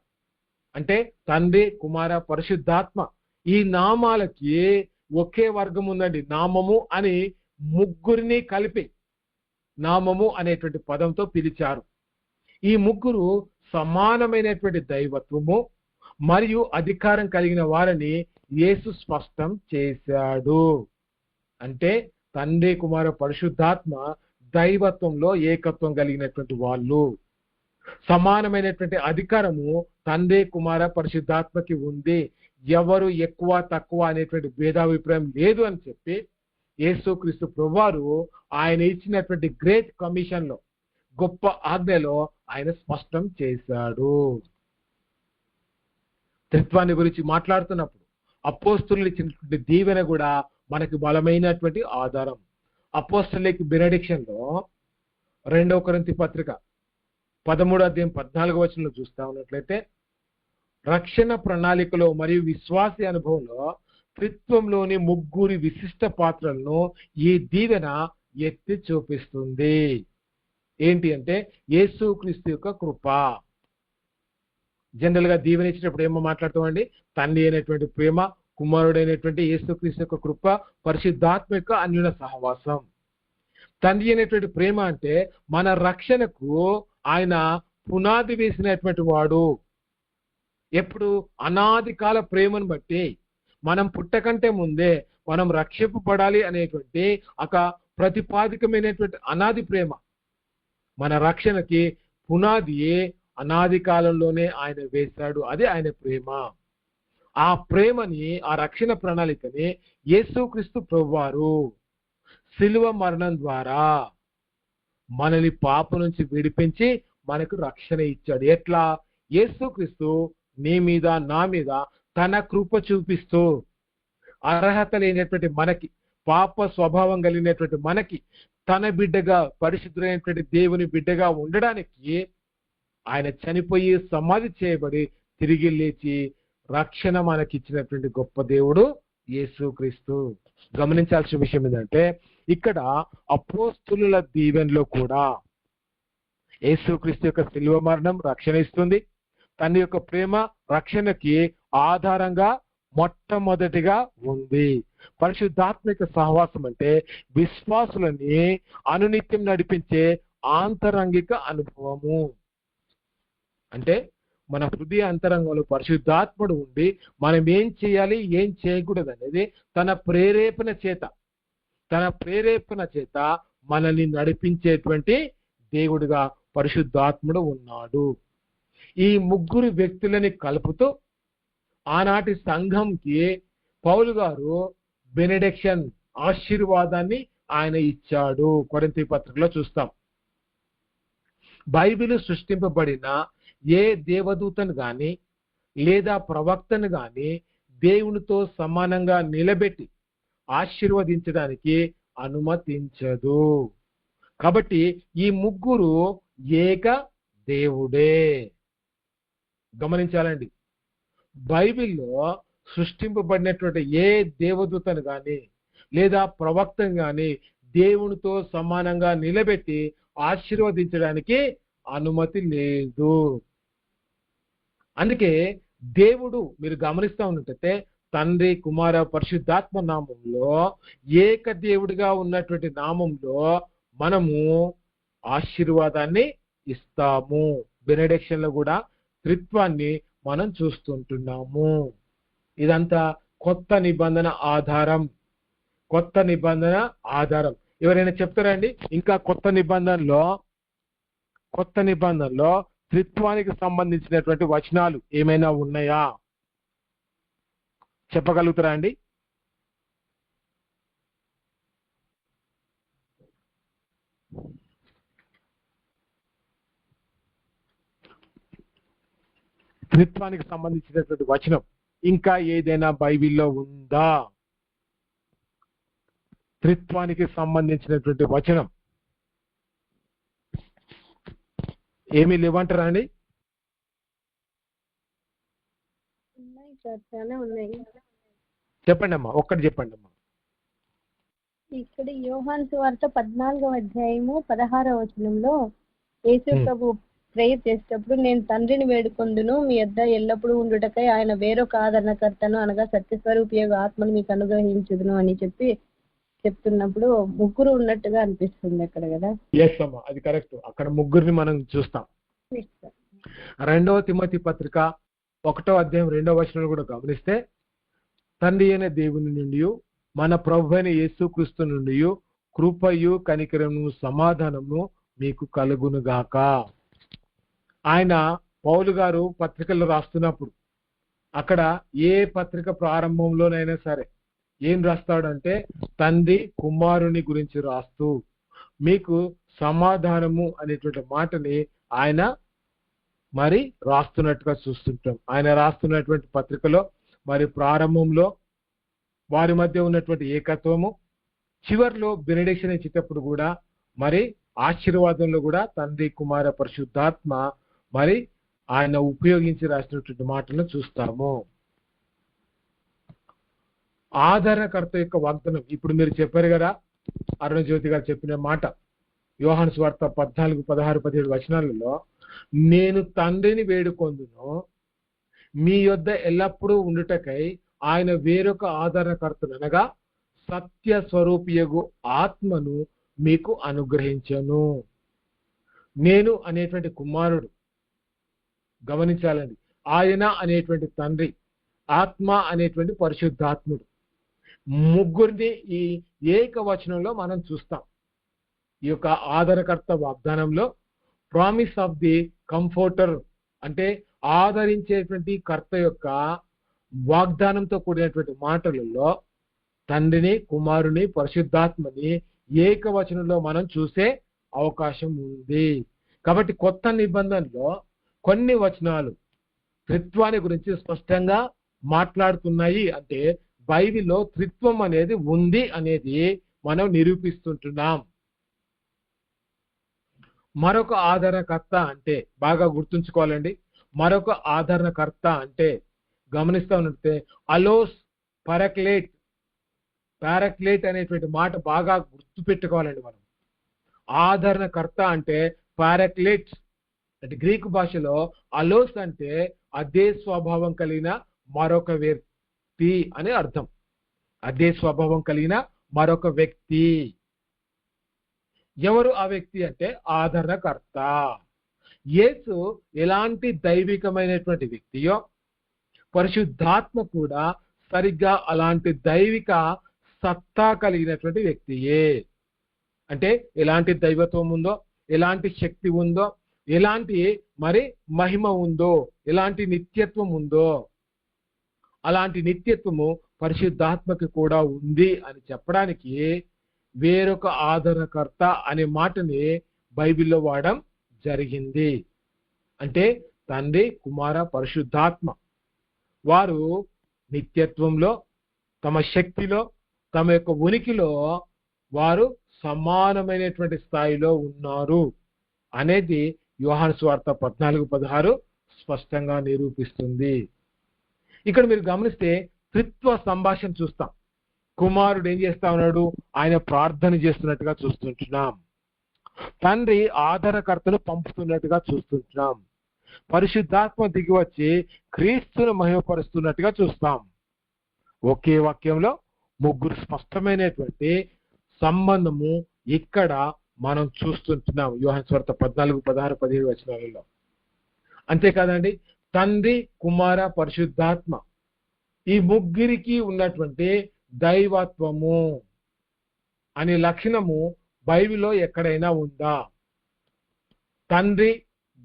అంటే తండ్రి కుమార పరిశుద్ధాత్మ ఈ నామాలకి ఒకే వర్గం ఉందండి. నామము అని ముగ్గురిని కలిపి నామము అనేటువంటి పదంతో పిలిచారు. ఈ ముగ్గురు సమానమైనటువంటి దైవత్వము మరియు అధికారం కలిగిన వారిని యేసు స్పష్టం చేశాడు. అంటే తండ్రి కుమార పరిశుద్ధాత్మ దైవత్వంలో ఏకత్వం కలిగినటువంటి వాళ్ళు. సమానమైనటువంటి అధికారము తండ్రి కుమార పరిశుద్ధాత్మకి ఉంది. ఎవరు ఎక్కువ తక్కువ అనేటువంటి భేదాభిప్రాయం లేదు అని చెప్పి యేసుక్రీస్తు ప్రభువారు ఆయన ఇచ్చినటువంటి గ్రేట్ కమిషన్ లో, గొప్ప ఆజ్ఞలో ఆయన స్పష్టం చేశాడు. త్రిత్వాన్ని గురించి మాట్లాడుతున్నప్పుడు అపోస్తులు ఇచ్చినటువంటి దీవెన కూడా మనకి బలమైనటువంటి ఆధారం. అపోస్తులకి బెనడిక్షన్ లో 2 కొరింథీ పత్రిక 13:14 చూస్తా ఉన్నట్లయితే, రక్షణ ప్రణాళికలో మరియు విశ్వాస అనుభవంలో త్రిత్వంలోని ముగ్గురి విశిష్ట పాత్రలను ఈ దీవెన ఎత్తి చూపిస్తుంది. ఏంటి అంటే యేసుక్రీస్తు యొక్క కృప. జనరల్ గా దీవెన ఇచ్చినప్పుడు ఏమో మాట్లాడతామండి, తండ్రి అయినటువంటి ప్రేమ, కుమారుడైనటువంటి యేసుక్రీస్తు యొక్క కృప, పరిశుద్ధాత్మ యొక్క అన్యోన్య సహవాసం. తండ్రి అయినటువంటి ప్రేమ అంటే మన రక్షణకు ఆయన పునాది వేసినటువంటి వాడు. ఎప్పుడు అనాది కాల ప్రేమను బట్టి మనం పుట్టకంటే ముందే మనం రక్షింపబడాలి అనేటువంటి ఒక ప్రతిపాదికమైనటువంటి అనాది ప్రేమ. మన రక్షణకి పునాది అనాది కాలంలోనే ఆయన వేశాడు. అదే ఆయన ప్రేమ. ఆ ప్రేమని, ఆ రక్షణ ప్రణాళికని యేసుక్రీస్తు ప్రభువారు శిలువ మరణం ద్వారా మనల్ని పాప నుంచి విడిపించి మనకు రక్షణ ఇచ్చాడు. ఎట్లా? యేసుక్రీస్తు నీ మీద నా మీద తన కృప చూపిస్తూ అర్హత లేనటువంటి మనకి, పాప స్వభావం కలిగినటువంటి మనకి తన బిడ్డగా, పరిశుద్ధులైనటువంటి దేవుని బిడ్డగా ఉండడానికి ఆయన చనిపోయి సమాధి చేయబడి తిరిగి లేచి రక్షణ మనకిచ్చినటువంటి గొప్ప దేవుడు యేసుక్రీస్తు. గమనించాల్సిన విషయం ఏంటంటే ఇక్కడ అపోస్తుల దీవెనలో కూడా యేసుక్రీస్తు యొక్క శిలువ మరణం రక్షణ ఇస్తుంది. తన యొక్క ప్రేమ రక్షణకి ఆధారంగా మొట్టమొదటిగా ఉంది. పరిశుద్ధాత్మిక సహవాసం అంటే విశ్వాసులని అనునిత్యం నడిపించే ఆంతరంగిక అనుభవము. అంటే మన హృదయ అంతరంగంలో పరిశుద్ధాత్ముడు ఉండి మనం ఏం చేయాలి, ఏం చేయకూడదు అనేది తన ప్రేరేపణ చేత మనల్ని నడిపించేటువంటి దేవుడిగా పరిశుద్ధాత్ముడు ఉన్నాడు. ఈ ముగ్గురు వ్యక్తులని కలుపుతూ ఆనాటి సంఘంకి పౌలు గారు బెనెడిక్షన్, ఆశీర్వాదాన్ని ఆయన ఇచ్చాడు. కొరింథీ పత్రికలో చూస్తాం. బైబిల్ సృష్టింపబడిన ఏ దేవదూతను గాని లేదా ప్రవక్తను గాని దేవునితో సమానంగా నిలబెట్టి ఆశీర్వదించడానికి అనుమతించదు. కాబట్టి ఈ ముగ్గురు ఏక దేవుడే. గమనించాలండి, బైబిల్లో సృష్టింపబడినటువంటి ఏ దేవదూతను గాని లేదా ప్రవక్తను గాని దేవునితో సమానంగా నిలబెట్టి ఆశీర్వదించడానికి అనుమతి లేదు. అందుకే దేవుడు మీరు గమనిస్తా ఉన్నట్టయితే తండ్రి కుమార పరిశుద్ధాత్మ నామంలో ఏక దేవుడిగా ఉన్నటువంటి నామంలో మనము ఆశీర్వాదాన్ని ఇస్తాము. బెనెడిక్షన్ లో కూడా త్రిత్వాన్ని మనం చూస్తుంటున్నాము. ఇదంతా కొత్త నిబంధన ఆధారం. కొత్త నిబంధన ఆధారం. ఎవరైనా చెప్తారండి ఇంకా కొత్త నిబంధనలో త్రిత్వానికి సంబంధించినటువంటి వచనాలు ఏమైనా ఉన్నాయా? చెప్పగలుగుతారా అండి? త్రిత్వానికి సంబంధించినటువంటి వచనం ఇంకా ఏదైనా బైబిల్లో ఉందా? త్రిత్వానికి సంబంధించినటువంటి వచనం ఏమీ లేవంటారా అండి? చెప్పండి అమ్మా, ఒక్కటి చెప్పండి అమ్మా. ఇక్కడ యోహాను సువార్త 14వ అధ్యాయము 16వ వచనంలో యేసు ప్రభు ప్రేయర్ చేసేటప్పుడు నేను తండ్రిని వేడుకొందును మీ యొద్ద ఎల్లప్పుడూ ఉండుటకై ఆయన వేరొక ఆదరణకర్తను అనగా సత్యస్వరూపియగు ఆత్మను మీకు అనుగ్రహించుదును అని చెప్తున్నప్పుడు ముగ్గురు ఉన్నట్టుగా అనిపిస్తుంది అక్కడ కదా. ఎస్ అమ్మా, అది కరెక్ట్. అక్కడ ముగ్గురిని మనం చూస్తాం. 2వ తిమోతి పత్రిక 1వ అధ్యాయం 2వ వచనం కూడా గమనిస్తే తండ్రి అయిన దేవుని నుండి మన ప్రభు అయిన యేసుక్రీస్తు నుండి కృపయు కనికరము సమాధానము మీకు కలుగునుగాక. ఆయన పౌలు గారు పత్రికలు రాస్తున్నప్పుడు అక్కడ ఏ పత్రిక ప్రారంభంలోనైనా సరే ఏం రాస్తాడంటే తండ్రి కుమారుని గురించి రాస్తూ మీకు సమాధానము అనేటువంటి మాటని ఆయన మరి రాస్తున్నట్టుగా చూస్తుంటాం. ఆయన రాస్తున్నటువంటి పత్రికలో మరి ప్రారంభంలో వారి మధ్య ఉన్నటువంటి ఏకత్వము, చివరిలో బెనెడిక్షన్ ఇచ్చేటప్పుడు కూడా మరి ఆశీర్వాదంలో కూడా తండ్రి కుమార పరిశుద్ధాత్మ మరి ఆయన ఉపయోగించి రాసినటువంటి మాటలను చూస్తాము. ఆదరణకర్త యొక్క వాగ్దానం ఇప్పుడు మీరు చెప్పారు కదా, అరుణజ్యోతి గారు చెప్పిన మాట యోహాను సువార్త 14, 16, 17 వచనాలలో నేను తండ్రిని వేడుకొందును మీ యొద్ద ఎల్లప్పుడూ ఉండుటకై ఆయన వేరొక ఆదరణకర్తను అనగా సత్య స్వరూపియగు ఆత్మను మీకు అనుగ్రహించను. నేను అనేటువంటి కుమారుడు గమనించాలండి, ఆయన అనేటువంటి తండ్రి, ఆత్మ అనేటువంటి పరిశుద్ధాత్ముడు, ముగ్గురిని ఈ ఏకవచనంలో మనం చూస్తాం. ఈ యొక్క ఆదరణకర్త వాగ్దానంలో ప్రామిస్ ఆఫ్ ది కంఫర్టర్ అంటే ఆదరించేటువంటి కర్త యొక్క వాగ్దానంతో కూడినటువంటి మాటలలో తండ్రిని కుమారుని పరిశుద్ధాత్మని ఏకవచనంలో మనం చూసే అవకాశం ఉంది. కాబట్టి కొత్త నిబంధనలో కొన్ని వచనాలు త్రిత్వాన్ని గురించి స్పష్టంగా మాట్లాడుతున్నాయి. అంటే బైబిల్లో త్రిత్వం అనేది ఉంది అనేది మనం నిరూపిస్తుంటున్నాం. మరొక ఆదరణకర్త అంటే బాగా గుర్తుంచుకోవాలండి, మరొక ఆదరణకర్త అంటే గమనిస్తా ఉన్నట్టే అలోస్ పారాక్లేట్ అనేటువంటి మాట బాగా గుర్తు పెట్టుకోవాలండి మనం. ఆదరణకర్త అంటే పారాక్లేట్ అంటే గ్రీకు భాషలో అలోస్ అంటే అదే స్వభావం కలిగిన మరొక వ్యక్తి అని అర్థం. అదే స్వభావం కలిగిన మరొక వ్యక్తి. ఎవరు ఆ వ్యక్తి అంటే ఆదరణకర్త. యేసు ఎలాంటి దైవికమైనటువంటి వ్యక్తియో పరిశుద్ధాత్మ కూడా సరిగ్గా అలాంటి దైవిక సత్తా కలిగినటువంటి వ్యక్తియే. అంటే ఎలాంటి దైవత్వం ఉందో, ఎలాంటి శక్తి ఉందో, ఎలాంటి మరి మహిమ ఉందో, ఎలాంటి నిత్యత్వం ఉందో అలాంటి నిత్యత్వము పరిశుద్ధాత్మకి కూడా ఉంది అని చెప్పడానికి వేరొక ఆదరణకర్త అనే మాటని బైబిల్లో వాడడం జరిగింది. అంటే తండ్రి కుమార పరిశుద్ధాత్మ వారు నిత్యత్వంలో తమ శక్తిలో తమ యొక్క ఉనికిలో వారు సమానమైనటువంటి స్థాయిలో ఉన్నారు అనేది యోహాను సువార్త 14, 16 స్పష్టంగా నిరూపిస్తుంది. ఇక్కడ మీరు గమనిస్తే త్రిత్వ సంభాషణ చూస్తాం. కుమారుడు ఏం చేస్తా ఉన్నాడు, ఆయన ప్రార్థన చేస్తున్నట్టుగా చూస్తుంటున్నాం. తండ్రి ఆధారకర్తను పంపుతున్నట్టుగా చూస్తుంటాం. పరిశుద్ధాత్మ దిగి వచ్చి క్రీస్తును మహిమపరుస్తున్నట్టుగా చూస్తాం. ఒకే వాక్యంలో ముగ్గురు స్పష్టమైనటువంటి సంబంధము ఇక్కడ మనం చూస్తుంటున్నాం యోహాను సువార్త 14, 16, 17 వచనాలలో. అంతేకాదండి, తండ్రి, కుమార, పరిశుద్ధాత్మ ఈ ముగ్గురికి ఉన్నటువంటి దైవత్వము అనే లక్షణము బైబిల్లో ఎక్కడైనా ఉందా? తండ్రి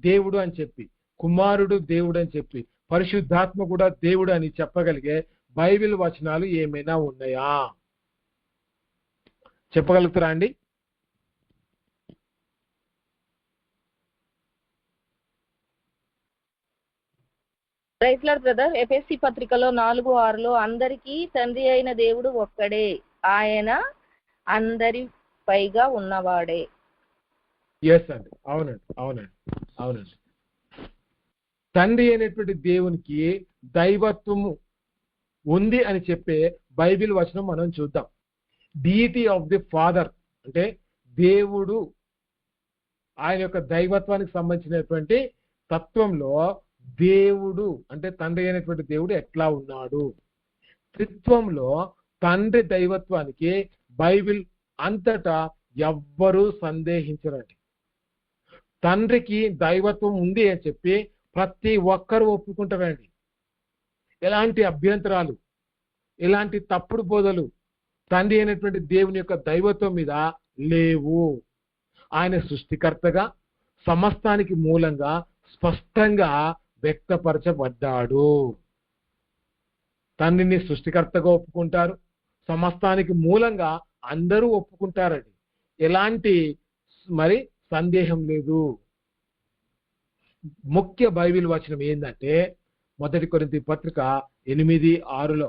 దేవుడు అని చెప్పి, కుమారుడు దేవుడు అని చెప్పి, పరిశుద్ధాత్మ కూడా దేవుడు అని చెప్పగలిగే బైబిల్ వచనాలు ఏమైనా ఉన్నాయా? చెప్పగలుగుతారా అండి? Praise lord brother. ఎఫెసీ పత్రికలో 4:6 అందరికీ తండ్రి అయిన దేవుడు ఒక్కడే, ఆయన అందరి పైగా ఉన్నవాడే. ఎస్ అండి, అవునండి, అవునండి, అవునండి. తండ్రి అయినటువంటి దేవునికి దైవత్వము ఉంది అని చెప్పే బైబిల్ వచనం మనం చూద్దాం. డియిటీ ఆఫ్ ది ఫాదర్ అంటే దేవుడు ఆయన యొక్క దైవత్వానికి సంబంధించినటువంటి తత్వంలో దేవుడు అంటే తండ్రి అయినటువంటి దేవుడు ఎట్లా ఉన్నాడు? త్రిత్వంలో తండ్రి దైవత్వానికి బైబిల్ అంతటా ఎవ్వరూ సందేహించరండి. తండ్రికి దైవత్వం ఉంది అని చెప్పి ప్రతి ఒక్కరూ ఒప్పుకుంటారండి. ఎలాంటి అభ్యంతరాలు, ఎలాంటి తప్పుడు బోధలు తండ్రి అయినటువంటి దేవుని యొక్క దైవత్వం మీద లేవు. ఆయన సృష్టికర్తగా సమస్తానికి మూలంగా స్పష్టంగా వ్యక్తపరచబడ్డాడు. తండ్రిని సృష్టికర్తగా ఒప్పుకుంటారు, సమస్తానికి మూలంగా అందరూ ఒప్పుకుంటారండి. ఎలాంటి మరి సందేహం లేదు. ముఖ్య బైబిల్ వచనం ఏంటంటే 1 కొరింథీ పత్రిక 8:6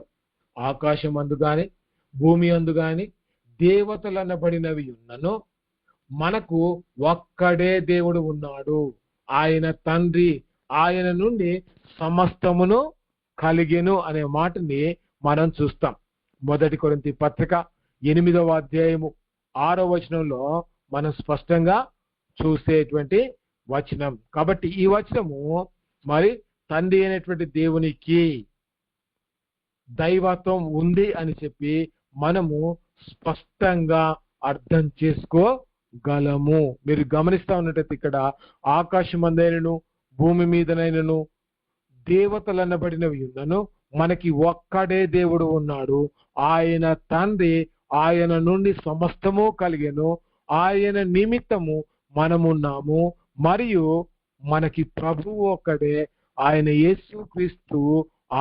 ఆకాశం అందు గాని భూమి అందు గాని దేవతలనబడినవి ఉన్నను మనకు ఒక్కడే దేవుడు ఉన్నాడు, ఆయన తండ్రి, ఆయన నుండి సమస్తమును కలిగెను అనే మాటని మనం చూస్తాం. 1 కొరింథీ పత్రిక 8వ అధ్యాయము 6వ వచనంలో మనం స్పష్టంగా చూసేటువంటి వచనం. కాబట్టి ఈ వచనము మరి తండ్రి అయినటువంటి దేవునికి దైవత్వం ఉంది అని చెప్పి మనము స్పష్టంగా అర్థం చేసుకోగలము. మీరు గమనిస్తా ఉన్నట్టయితే ఇక్కడ ఆకాశమందైనను భూమి మీదనైనను దేవతలనబడినవి ఉన్నను మనకి ఒక్కడే దేవుడు ఉన్నాడు, ఆయన తండ్రి, ఆయన నుండి సమస్తము కలిగెను, ఆయన నిమిత్తము మనమున్నాము, మరియు మనకి ప్రభువు ఒక్కడే, ఆయన యేసుక్రీస్తు,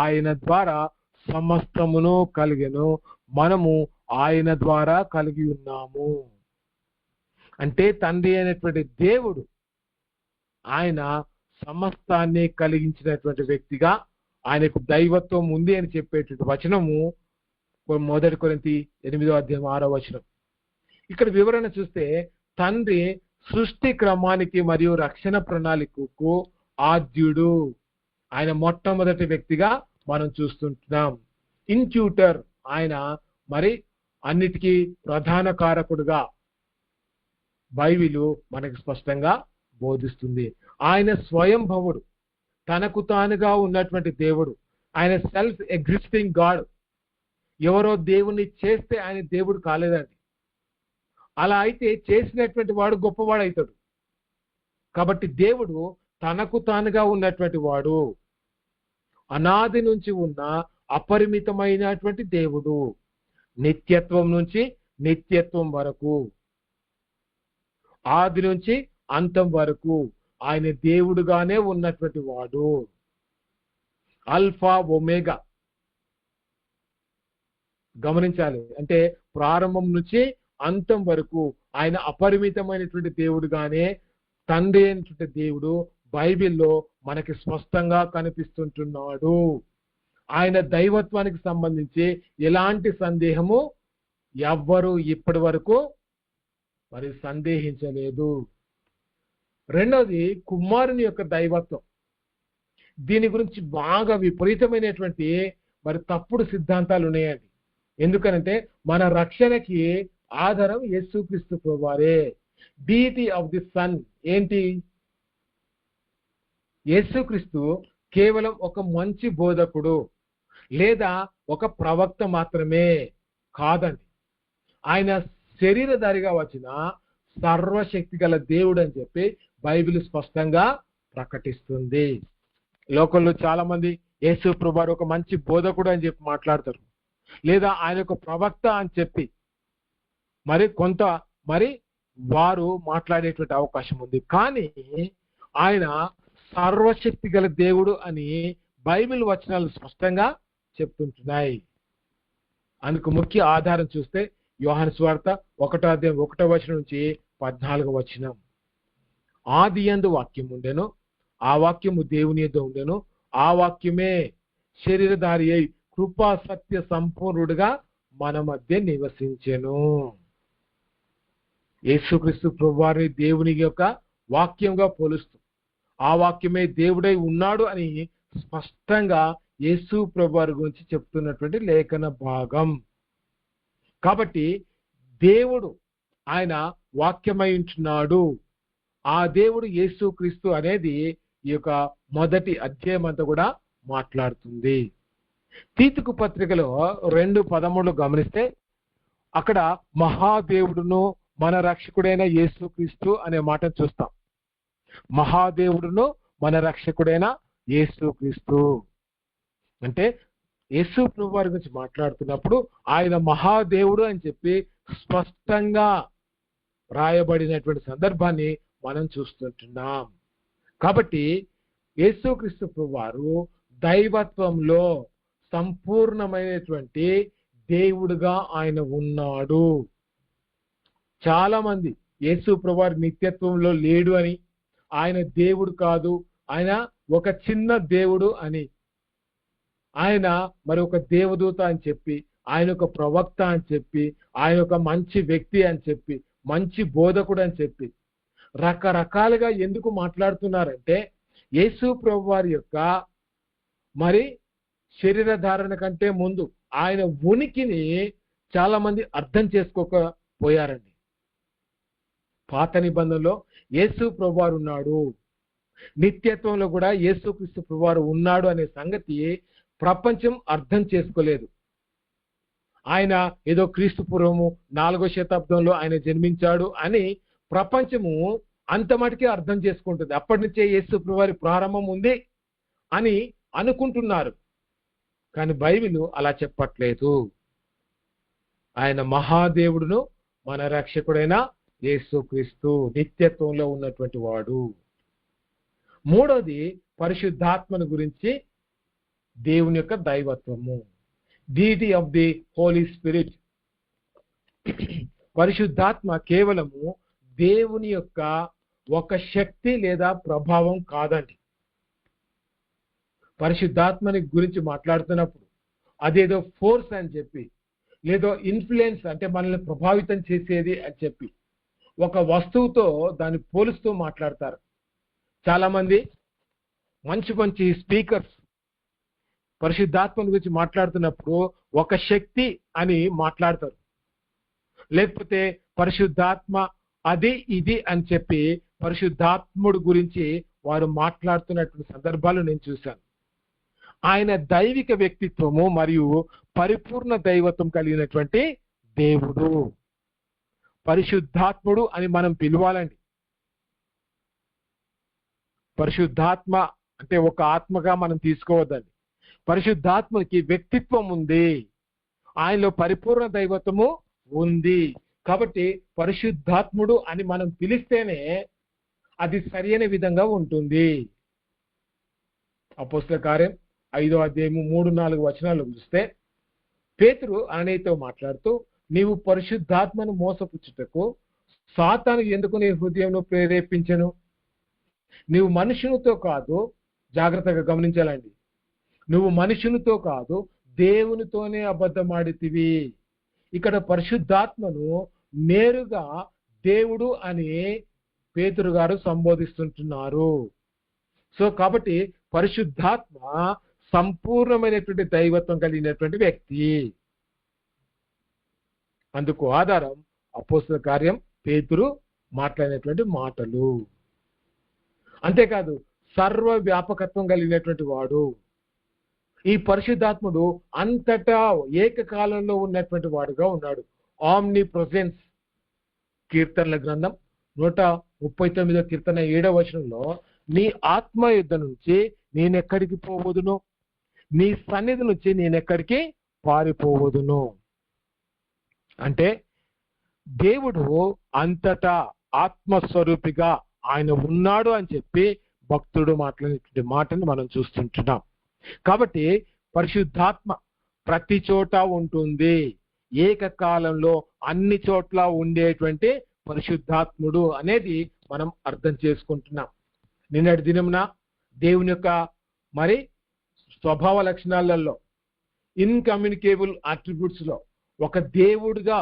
ఆయన ద్వారా సమస్తమును కలిగెను, మనము ఆయన ద్వారా కలిగి ఉన్నాము. అంటే తండ్రి అయినటువంటి దేవుడు ఆయన సమస్తాన్ని కలిగించినటువంటి వ్యక్తిగా ఆయనకు దైవత్వం ఉంది అని చెప్పేటువంటి వచనము 1 కొరింథీ 8వ అధ్యాయం 6వ వచనం. ఇక్కడ వివరణ చూస్తే తండ్రి సృష్టి క్రమానికి మరియు రక్షణ ప్రణాళికకు ఆద్యుడు, ఆయన మొట్టమొదటి వ్యక్తిగా మనం చూస్తుంటున్నాం. ఇన్ట్యూటర్, ఆయన మరి అన్నిటికీ ప్రధాన కారకుడుగా బైబిలు మనకి స్పష్టంగా బోధిస్తుంది. ఆయన స్వయంభవుడు, తనకు తానుగా ఉన్నటువంటి దేవుడు, ఆయన సెల్ఫ్ ఎగ్జిస్టింగ్ గాడ్. ఎవరో దేవుణ్ణి చేస్తే ఆయన దేవుడు కాలేదండి. అలా అయితే చేసినటువంటి వాడు గొప్పవాడు అవుతాడు. కాబట్టి దేవుడు తనకు తానుగా ఉన్నటువంటి వాడు, అనాది నుంచి ఉన్న అపరిమితమైనటువంటి దేవుడు, నిత్యత్వం నుంచి నిత్యత్వం వరకు, ఆది నుంచి అంతం వరకు ఆయన దేవుడుగానే ఉన్నటువంటి వాడు. Alpha omega. గమనించాలి, అంటే ప్రారంభం నుంచి అంతం వరకు ఆయన అపరిమితమైనటువంటి దేవుడుగానే తండ్రి అయినటువంటి దేవుడు బైబిల్లో మనకి స్పష్టంగా కనిపిస్తుంటున్నాడు. ఆయన దైవత్వానికి సంబంధించి ఎలాంటి సందేహము ఎవ్వరూ ఇప్పటి వరకు మరి సందేహించలేదు. రెండవది కుమారుని యొక్క దైవత్వం. దీని గురించి బాగా విపరీతమైనటువంటి మరి తప్పుడు సిద్ధాంతాలు ఉన్నాయండి. ఎందుకనంటే మన రక్షణకి ఆధారం యేసుక్రీస్తు ప్రభువారే. డీటీ ఆఫ్ ది సన్ ఏంటి? యేసుక్రీస్తు కేవలం ఒక మంచి బోధకుడు లేదా ఒక ప్రవక్త మాత్రమే కాదండి. ఆయన శరీరధారిగా వచ్చిన సర్వశక్తి గల దేవుడు అని చెప్పి బైబిల్ స్పష్టంగా ప్రకటిస్తుంది. లోకంలో చాలా మంది యేసు ప్రభువారు ఒక మంచి బోధకుడు అని చెప్పి మాట్లాడతారు, లేదా ఆయన ఒక ప్రవక్త అని చెప్పి మరి వారు మాట్లాడేటువంటి అవకాశం ఉంది. కానీ ఆయన సర్వశక్తి గల దేవుడు అని బైబిల్ వచనాలు స్పష్టంగా చెప్తుంటున్నాయి. అందుకు ముఖ్య ఆధారం చూస్తే యోహాను సువార్త 1:1 నుంచి 14. ఆది యందు వాక్యం ఉండెను, ఆ వాక్యము దేవుని యొద్ద ఉండెను, ఆ వాక్యమే శరీరధారి అయి కృపా సత్య సంపూర్ణుడుగా మన మధ్య నివసించెను. యేసుక్రీస్తు ప్రభువారిని దేవుని యొక్క వాక్యంగా పోలుస్తూ ఆ వాక్యమే దేవుడై ఉన్నాడు అని స్పష్టంగా యేసు ప్రభువారి గురించి చెప్తున్నటువంటి లేఖన భాగం. కాబట్టి దేవుడు ఆయన వాక్యమై ఉంటున్నాడు. ఆ దేవుడు యేసుక్రీస్తు అనేది ఈ యొక్క మొదటి అధ్యాయం అంతా కూడా మాట్లాడుతుంది. తీతుకు పత్రికలో 2:13 గమనిస్తే అక్కడ మహాదేవుడును మన రక్షకుడైన యేసుక్రీస్తు అనే మాట చూస్తాం. మహాదేవుడును మన రక్షకుడైన యేసుక్రీస్తు అంటే యేసు ప్రభువారి గురించి మాట్లాడుతున్నప్పుడు ఆయన మహాదేవుడు అని చెప్పి స్పష్టంగా రాయబడినటువంటి సందర్భాన్ని మనం చూస్తుంటున్నాం. కాబట్టి యేసుక్రీస్తు ప్రభువారు దైవత్వంలో సంపూర్ణమైనటువంటి దేవుడుగా ఆయన ఉన్నాడు. చాలా మంది యేసు ప్రభువారు నిత్యత్వంలో లేడు అని, ఆయన దేవుడు కాదు, ఆయన ఒక చిన్న దేవుడు అని, ఆయన మరి ఒక దేవదూత అని చెప్పి, ఆయన ఒక ప్రవక్త అని చెప్పి, ఆయన ఒక మంచి వ్యక్తి అని చెప్పి, మంచి బోధకుడు అని చెప్పి రకరకాలుగా ఎందుకు మాట్లాడుతున్నారంటే యేసు ప్రభువారి యొక్క మరి శరీర ధారణ కంటే ముందు ఆయన ఉనికిని చాలా మంది అర్థం చేసుకోకపోయారండి. పాత నిబంధనలో యేసు ప్రభువారు ఉన్నాడు, నిత్యత్వంలో కూడా యేసుక్రీస్తు ప్రభువారు ఉన్నాడు అనే సంగతి ప్రపంచం అర్థం చేసుకోలేదు. ఆయన ఏదో క్రీస్తు పూర్వము 4వ శతాబ్దంలో ఆయన జన్మించాడు అని ప్రపంచము అంత మటుకే అర్థం చేసుకుంటుంది. అప్పటి నుంచే యేసు ప్రభువారి ప్రారంభం ఉంది అని అనుకుంటున్నారు. కానీ బైబిల్ అలా చెప్పట్లేదు. ఆయన మహాదేవుడును మన రక్షకుడైన యేసుక్రీస్తు నిత్యత్వంలో ఉన్నటువంటి వాడు. మూడోది పరిశుద్ధాత్మను గురించి దేవుని యొక్క దైవత్వము, deity of the Holy Spirit. పరిశుద్ధాత్మ కేవలము దేవుని యొక్క ఒక శక్తి లేదా ప్రభావం కాదండి. పరిశుద్ధాత్మని గురించి మాట్లాడుతున్నప్పుడు అదేదో ఫోర్స్ అని చెప్పి, లేదో ఇన్ఫ్లుయెన్స్ అంటే మనల్ని ప్రభావితం చేసేది అని చెప్పి ఒక వస్తువుతో దాన్ని పోలుస్తూ మాట్లాడతారు. చాలా మంది మంచి మంచి స్పీకర్స్ పరిశుద్ధాత్మ గురించి మాట్లాడుతున్నప్పుడు ఒక శక్తి అని మాట్లాడతారు, లేకపోతే పరిశుద్ధాత్మ అది ఇది అని చెప్పి పరిశుద్ధాత్ముడు గురించి వారు మాట్లాడుతున్నటువంటి సందర్భాలు నేను చూశాను. ఆయన దైవిక వ్యక్తిత్వము మరియు పరిపూర్ణ దైవత్వం కలిగినటువంటి దేవుడు. పరిశుద్ధాత్ముడు అని మనం పిలవాలండి. పరిశుద్ధాత్మ అంటే ఒక ఆత్మగా మనం తీసుకోవద్దండి. పరిశుద్ధాత్మకి వ్యక్తిత్వం ఉంది, ఆయనలో పరిపూర్ణ దైవత్వము ఉంది. కాబట్టి పరిశుద్ధాత్ముడు అని మనం పిలిస్తేనే అది సరైన విధంగా ఉంటుంది. అపోస్తల కార్యం 5వ అధ్యాయము 3-4 వచనాలు చూస్తే పేతురు అననీయతో మాట్లాడుతూ, నీవు పరిశుద్ధాత్మను మోసపుచ్చుటకు సాతాను ఎందుకు నీ హృదయంను ప్రేరేపించెను? నువ్వు మనుషునితో కాదు, జాగ్రత్తగా గమనించాలండి, నువ్వు మనుషునితో కాదు దేవునితోనే అబద్ధమాడితివి. ఇక్కడ పరిశుద్ధాత్మను నేరుగా దేవుడు అని పేతురు గారు సంబోధిస్తుంటున్నారు. సో కాబట్టి పరిశుద్ధాత్మ సంపూర్ణమైనటువంటి దైవత్వం కలిగినటువంటి వ్యక్తి. అందుకు ఆధారం అపోస్తల కార్యం పేతురు మాట్లాడినటువంటి మాటలు. అంతేకాదు సర్వ వ్యాపకత్వం కలిగినటువంటి వాడు. ఈ పరిశుద్ధాత్ముడు అంతటా ఏకకాలంలో ఉన్నటువంటి వాడుగా ఉన్నాడు. ఆమ్ని ప్రొసెన్స్. కీర్తనల గ్రంథం 139 కీర్తన 7వ వచనంలో, నీ ఆత్మ యుద్ధ నుంచి నేనెక్కడికి పోవదును, నీ సన్నిధి నుంచి నేనెక్కడికి పారిపోవదును. అంటే దేవుడు అంతటా ఆత్మస్వరూపిగా ఆయన ఉన్నాడు అని చెప్పి భక్తుడు మాట్లాడినటువంటి మాటను మనం చూస్తుంటున్నాం. కాబట్టి పరిశుద్ధాత్మ ప్రతి చోట ఉంటుంది. ఏకకాలంలో అన్ని చోట్ల ఉండేటువంటి పరిశుద్ధాత్ముడు అనేది మనం అర్థం చేసుకుంటున్నాం. నిన్నటి దినమున దేవుని యొక్క మరి స్వభావ లక్షణాలలో, ఇన్కమ్యూనికేబుల్ అట్రిబ్యూట్స్ లో ఒక దేవుడుగా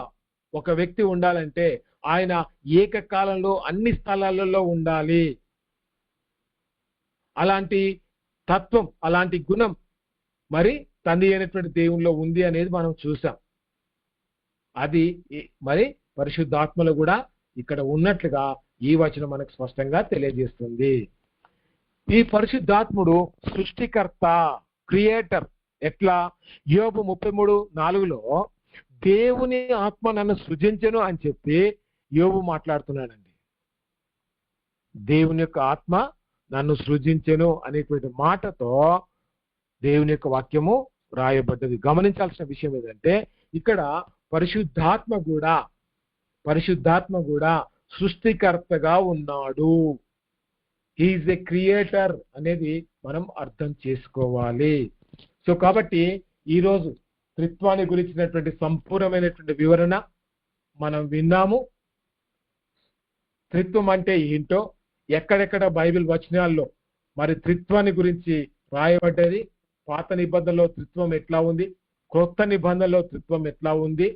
ఒక వ్యక్తి ఉండాలంటే ఆయన ఏకకాలంలో అన్ని స్థలాలలో ఉండాలి. అలాంటి తత్వం, అలాంటి గుణం మరి తండ్రి అయినటువంటి దేవునిలో ఉంది అనేది మనం చూసాం. అది మరి పరిశుద్ధాత్మలో కూడా ఇక్కడ ఉన్నట్లుగా ఈ వచనం మనకు స్పష్టంగా తెలియజేస్తుంది. ఈ పరిశుద్ధాత్ముడు సృష్టికర్త, క్రియేటర్. ఎట్లా? యోబు 33:4లో దేవుని ఆత్మ నన్ను సృజించెను అని చెప్పి యోబు మాట్లాడుతున్నాడండి. దేవుని యొక్క ఆత్మ నన్ను సృజించెను అనేటువంటి మాటతో దేవుని యొక్క వాక్యము రాయబడ్డది. గమనించాల్సిన విషయం ఏంటంటే ఇక్కడ పరిశుద్ధాత్మ కూడా సృష్టికర్తగా ఉన్నాడు. హీఈస్ ఎ క్రియేటర్ అనేది మనం అర్థం చేసుకోవాలి. సో కాబట్టి ఈరోజు త్రిత్వాన్ని గురించినటువంటి సంపూర్ణమైనటువంటి వివరణ మనం విన్నాము. త్రిత్వం అంటే ఏంటో, ఎక్కడెక్కడ బైబిల్ వచనాల్లో మరి త్రిత్వాన్ని గురించి రాయబడ్డది, పాత నిబంధనలో త్రిత్వం ఎట్లా ఉంది, క్రొత్త నిబంధనలో త్రిత్వం ఎట్లా ఉంది,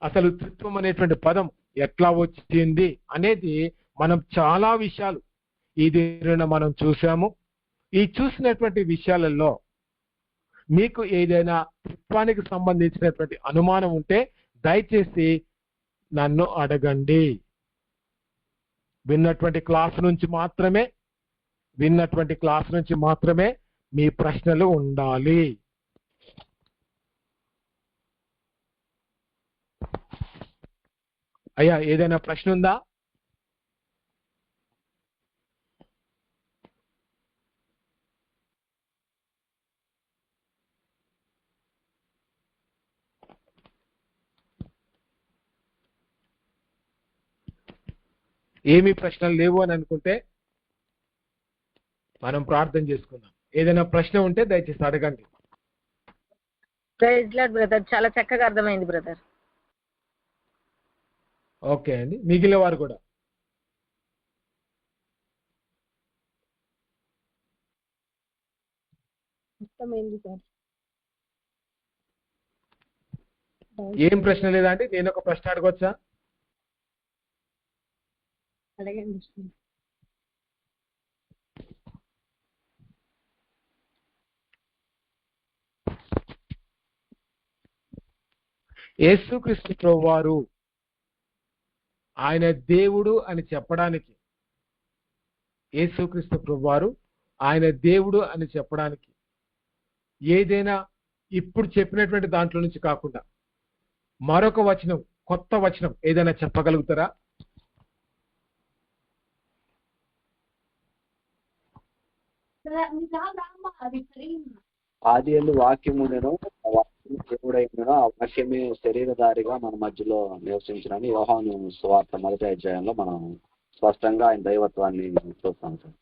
అసలు త్రిత్వం అనేటువంటి పదం ఎట్లా వచ్చింది అనేది మనం చాలా విషయాలు ఈ దిన మనం చూసాము. ఈ చూసినటువంటి విషయాలలో మీకు ఏదైనా త్రిత్వానికి సంబంధించినటువంటి అనుమానం ఉంటే దయచేసి నన్ను అడగండి. విన్నటువంటి క్లాస్ నుంచి మాత్రమే మీ ప్రశ్నలు ఉండాలి. అయ్యా, ఏదైనా ప్రశ్న ఉందా? ఏమీ ప్రశ్నలు లేవు అని అనుకుంటే మనం ప్రార్థన చేసుకుందాం. ఏదైనా ప్రశ్న ఉంటే దయచేసి అడగండి. ప్రైజ్ లార్డ్ బ్రదర్, చాలా చక్కగా అర్థమైంది బ్రదర్. ఓకే అండి, మిగిలిన వారు కూడా. అర్థమైంది సార్. ఏం ప్రశ్న లేదా అండి? నేను ఒక ప్రశ్న అడగొచ్చా? అడగండి. యేసుక్రీస్తు ప్రభువారు ఆయన దేవుడు అని చెప్పడానికి, యేసుక్రీస్తు ప్రభువారు ఆయన దేవుడు అని చెప్పడానికి ఏదైనా ఇప్పుడు చెప్పినటువంటి దాంట్లో నుంచి కాకుండా మరొక వచనం, కొత్త వచనం ఏదైనా చెప్పగలుగుతారా? ఆదియందు వాక్యము నేను, ఆ వాక్యము దేవుడైనను, ఆ వాక్యమే శరీరధారిగా మన మధ్యలో నివసించినని యోహాను సువార్త 1వ అధ్యాయంలో మనం స్పష్టంగా ఆయన దైవత్వాన్ని చూస్తాం సార్.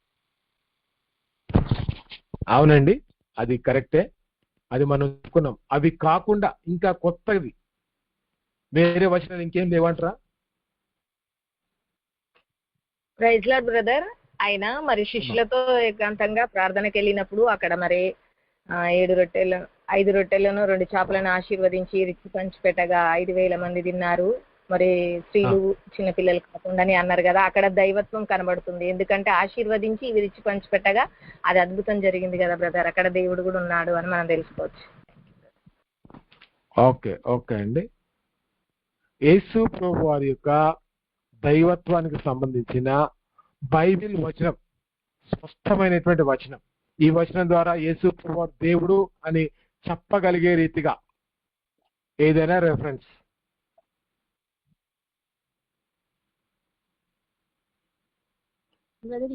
అవునండి, అది కరెక్టే. అది మనం చెప్పుకున్నాం. అవి కాకుండా ఇంకా కొత్తది వేరే వచనాలు ఇంకేం లేవంటారా? Praise lord brother. ఆయన మరి శిష్యులతో ఏకాంతంగా ప్రార్థనకి వెళ్ళినప్పుడు అక్కడ మరి 5 రొట్టెలను 2 చేపలను ఆశీర్వదించి రిచ్చి పంచిపెట్టగా 5,000 మంది తిన్నారు. మరి స్త్రీలు చిన్నపిల్లలు కాకుండా అన్నారు కదా, అక్కడ దైవత్వం కనబడుతుంది. ఎందుకంటే ఆశీర్వదించి ఇవి రిచ్చి పంచిపెట్టగా అది అద్భుతం జరిగింది కదా బ్రదర్, అక్కడ దేవుడు కూడా ఉన్నాడు అని మనం తెలుసుకోవచ్చు. ఓకే అండి. యేసు ప్రభు వారి యొక్క దైవత్వానికి సంబంధించిన బైబిల్ వచనం, స్పష్టమైనటువంటి వచనం. ఈ వచనం ద్వారా యేసు ప్రభువు దేవుడు అని చెప్పగలిగే రీతిగా ఏదైనా రెఫరెన్స్.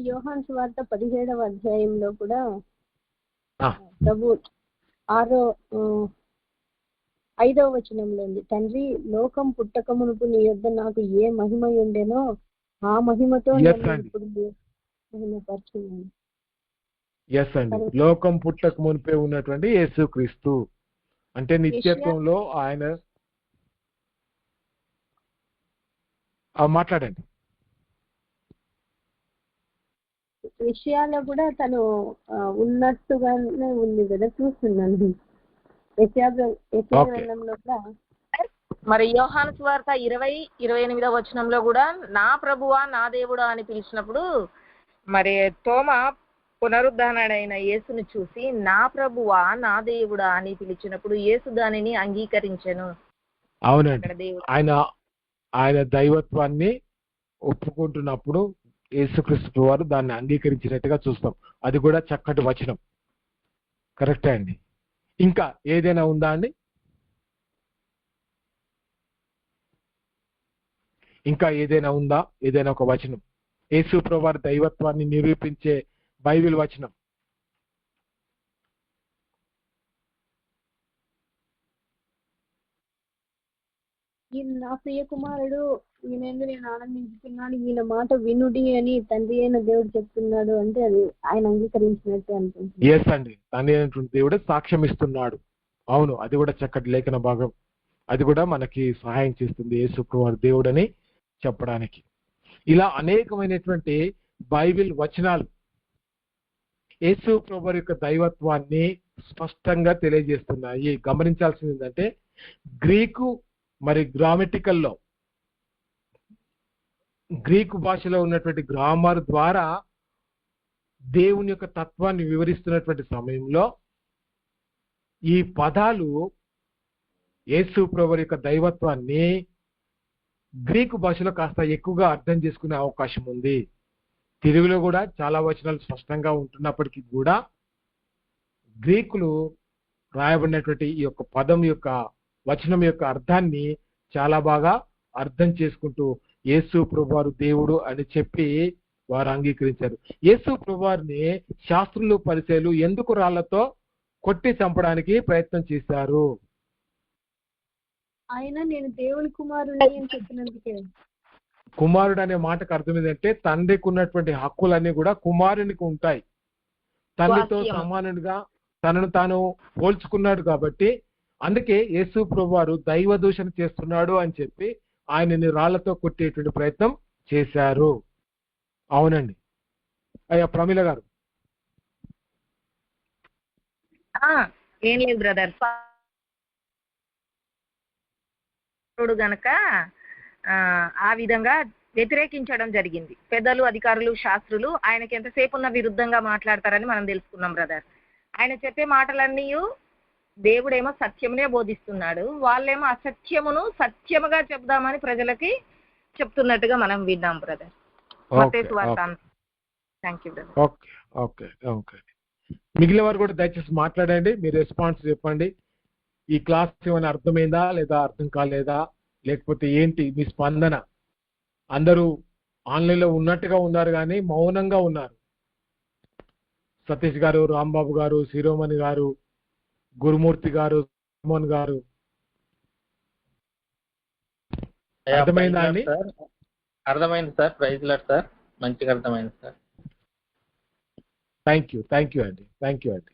యోహాను సువార్త 17వ అధ్యాయంలో కూడా ప్రభు 5వ వచనంలో ఉంది, తండ్రి లోకం పుట్టక మునుపు నీ యొద్ద నాకు ఏ మహిమ ఉండేనో ఆ మహిమతో ఇప్పుడు మహిమపరచున్నాను. ఎస్ అండి, లోకం పుట్టక మునిపే ఉన్నటువంటి యేసుక్రీస్తు అంటే నిత్యత్వంలో ఆయన. మాట్లాడండి. విషయాల్లో కూడా తను ఉన్నట్టుగానే ఉంది కదా, చూస్తున్నాను. మరి యోహాను సువార్త 20:28 వచనంలో కూడా నా ప్రభువా నా దేవుడా అని పిలిచినప్పుడు మరి తోమా పునరుద్ధానుడైన యేసుని చూసి నా ప్రభువా నా దేవుడా అని పిలిచినప్పుడు యేసు దానిని అంగీకరించెను. అవునండి, ఆయన దైవత్వాన్ని ఒప్పుకుంటున్నప్పుడు యేసుక్రీస్తు వారు దాన్ని అంగీకరించినట్టుగా చూస్తాం. అది కూడా చక్కటి వచనం. కరెక్టే అండి. ఇంకా ఏదైనా ఉందా అండి? ఇంకా ఏదైనా ఉందా? ఏదైనా ఒక వచనం యేసు ప్రభువు వారి దైవత్వాన్ని నిరూపించే బైబిల్ వచనం. ఈయన నా ప్రియ కుమారుడు, ఈయనందు నేను ఆనందించుతున్నాను, ఈయన మాట వినుడి అని తండ్రి అయిన దేవుడు చెప్తున్నాడు అంటే అది ఆయన అంగీకరించినట్టు అనుకుంటున్నాను. ఎస్ అండి, తండ్రి అయినటువంటి దేవుడే సాక్ష్యం ఇస్తున్నాడు. అవును, అది కూడా చక్కటి లేఖన భాగం. అది కూడా మనకి సహాయం చేస్తుంది యేసు ప్రభువు దేవుడని చెప్పడానికి. ఇలా అనేకమైనటువంటి బైబిల్ వచనాలు యేసు ప్రభువు యొక్క దైవత్వాన్ని స్పష్టంగా తెలియజేస్తున్నాయి. గమనించాల్సింది ఏంటంటే గ్రీకు మరి గ్రామటికల్లో, గ్రీకు భాషలో ఉన్నటువంటి గ్రామర్ ద్వారా దేవుని యొక్క తత్వాన్ని వివరిస్తున్నటువంటి సమయంలో ఈ పదాలు యేసు ప్రభువు యొక్క దైవత్వాన్ని గ్రీకు భాషలో కాస్త ఎక్కువగా అర్థం చేసుకునే అవకాశం ఉంది. తెలుగులో కూడా చాలా వచనాలు స్పష్టంగా ఉంటున్నప్పటికీ కూడా గ్రీకులు రాయబడినటువంటి ఈ యొక్క పదం యొక్క వచనం యొక్క అర్థాన్ని చాలా బాగా అర్థం చేసుకుంటూ యేసు ప్రభువారు దేవుడు అని చెప్పి వారు అంగీకరించారు. యేసు ప్రభువారిని శాస్త్రులు పరిసయ్యులు ఎందుకు రాళ్లతో కొట్టి చంపడానికి ప్రయత్నం చేశారు? ఆయన నేను దేవుని కుమారుడు అని చెప్పినందుకే. కుమారుడు అనే మాటకు అర్థం ఏంటంటే తండ్రికి ఉన్నటువంటి హక్కులన్నీ కూడా కుమారునికి ఉంటాయి. తండ్రితో సమానుడిగా తనను తాను పోల్చుకున్నాడు కాబట్టి అందుకే యేసు ప్రభువారు దైవ దూషణ చేస్తున్నాడు అని చెప్పి ఆయనని రాళ్లతో కొట్టేటువంటి ప్రయత్నం చేశారు. అవునండి. అయ్యా ప్రమీల గారు. ఏం లేదు బ్రదర్, గనక ఆ విధంగా వ్యతిరేకించడం జరిగింది. పెద్దలు, అధికారులు, శాస్త్రులు ఆయనకి ఎంతసేపు ఉన్న విరుద్ధంగా మాట్లాడతారని మనం తెలుసుకున్నాం బ్రదర్. ఆయన చెప్పే మాటలన్నీ దేవుడేమో సత్యమునే బోధిస్తున్నాడు, వాళ్ళేమో అసత్యమును సత్యముగా చెప్దామని ప్రజలకి చెప్తున్నట్టుగా మనం విన్నాం brother. Thank you brother. Okay okay okay. మిగిలిన వారు కూడా దయచేసి మాట్లాడండి, మీ రెస్పాన్స్ చెప్పండి. ఈ క్లాస్ ఏమైనా అర్థమైందా లేదా అర్థం కాలేదా, లేకపోతే ఏంటి మీ స్పందన? అందరూ ఆన్లైన్లో ఉన్నట్టుగా ఉన్నారు కానీ మౌనంగా ఉన్నారు. సతీష్ గారు, రాంబాబు గారు, శిరోమణి గారు, గురుమూర్తి గారు, మోహన్ గారు, అర్థమైందా అండి? అర్థమైంది సార్. ప్రైజ్ లార్డ్ సార్, మంచిగా అర్థమైంది సార్. థ్యాంక్ యూ అండి.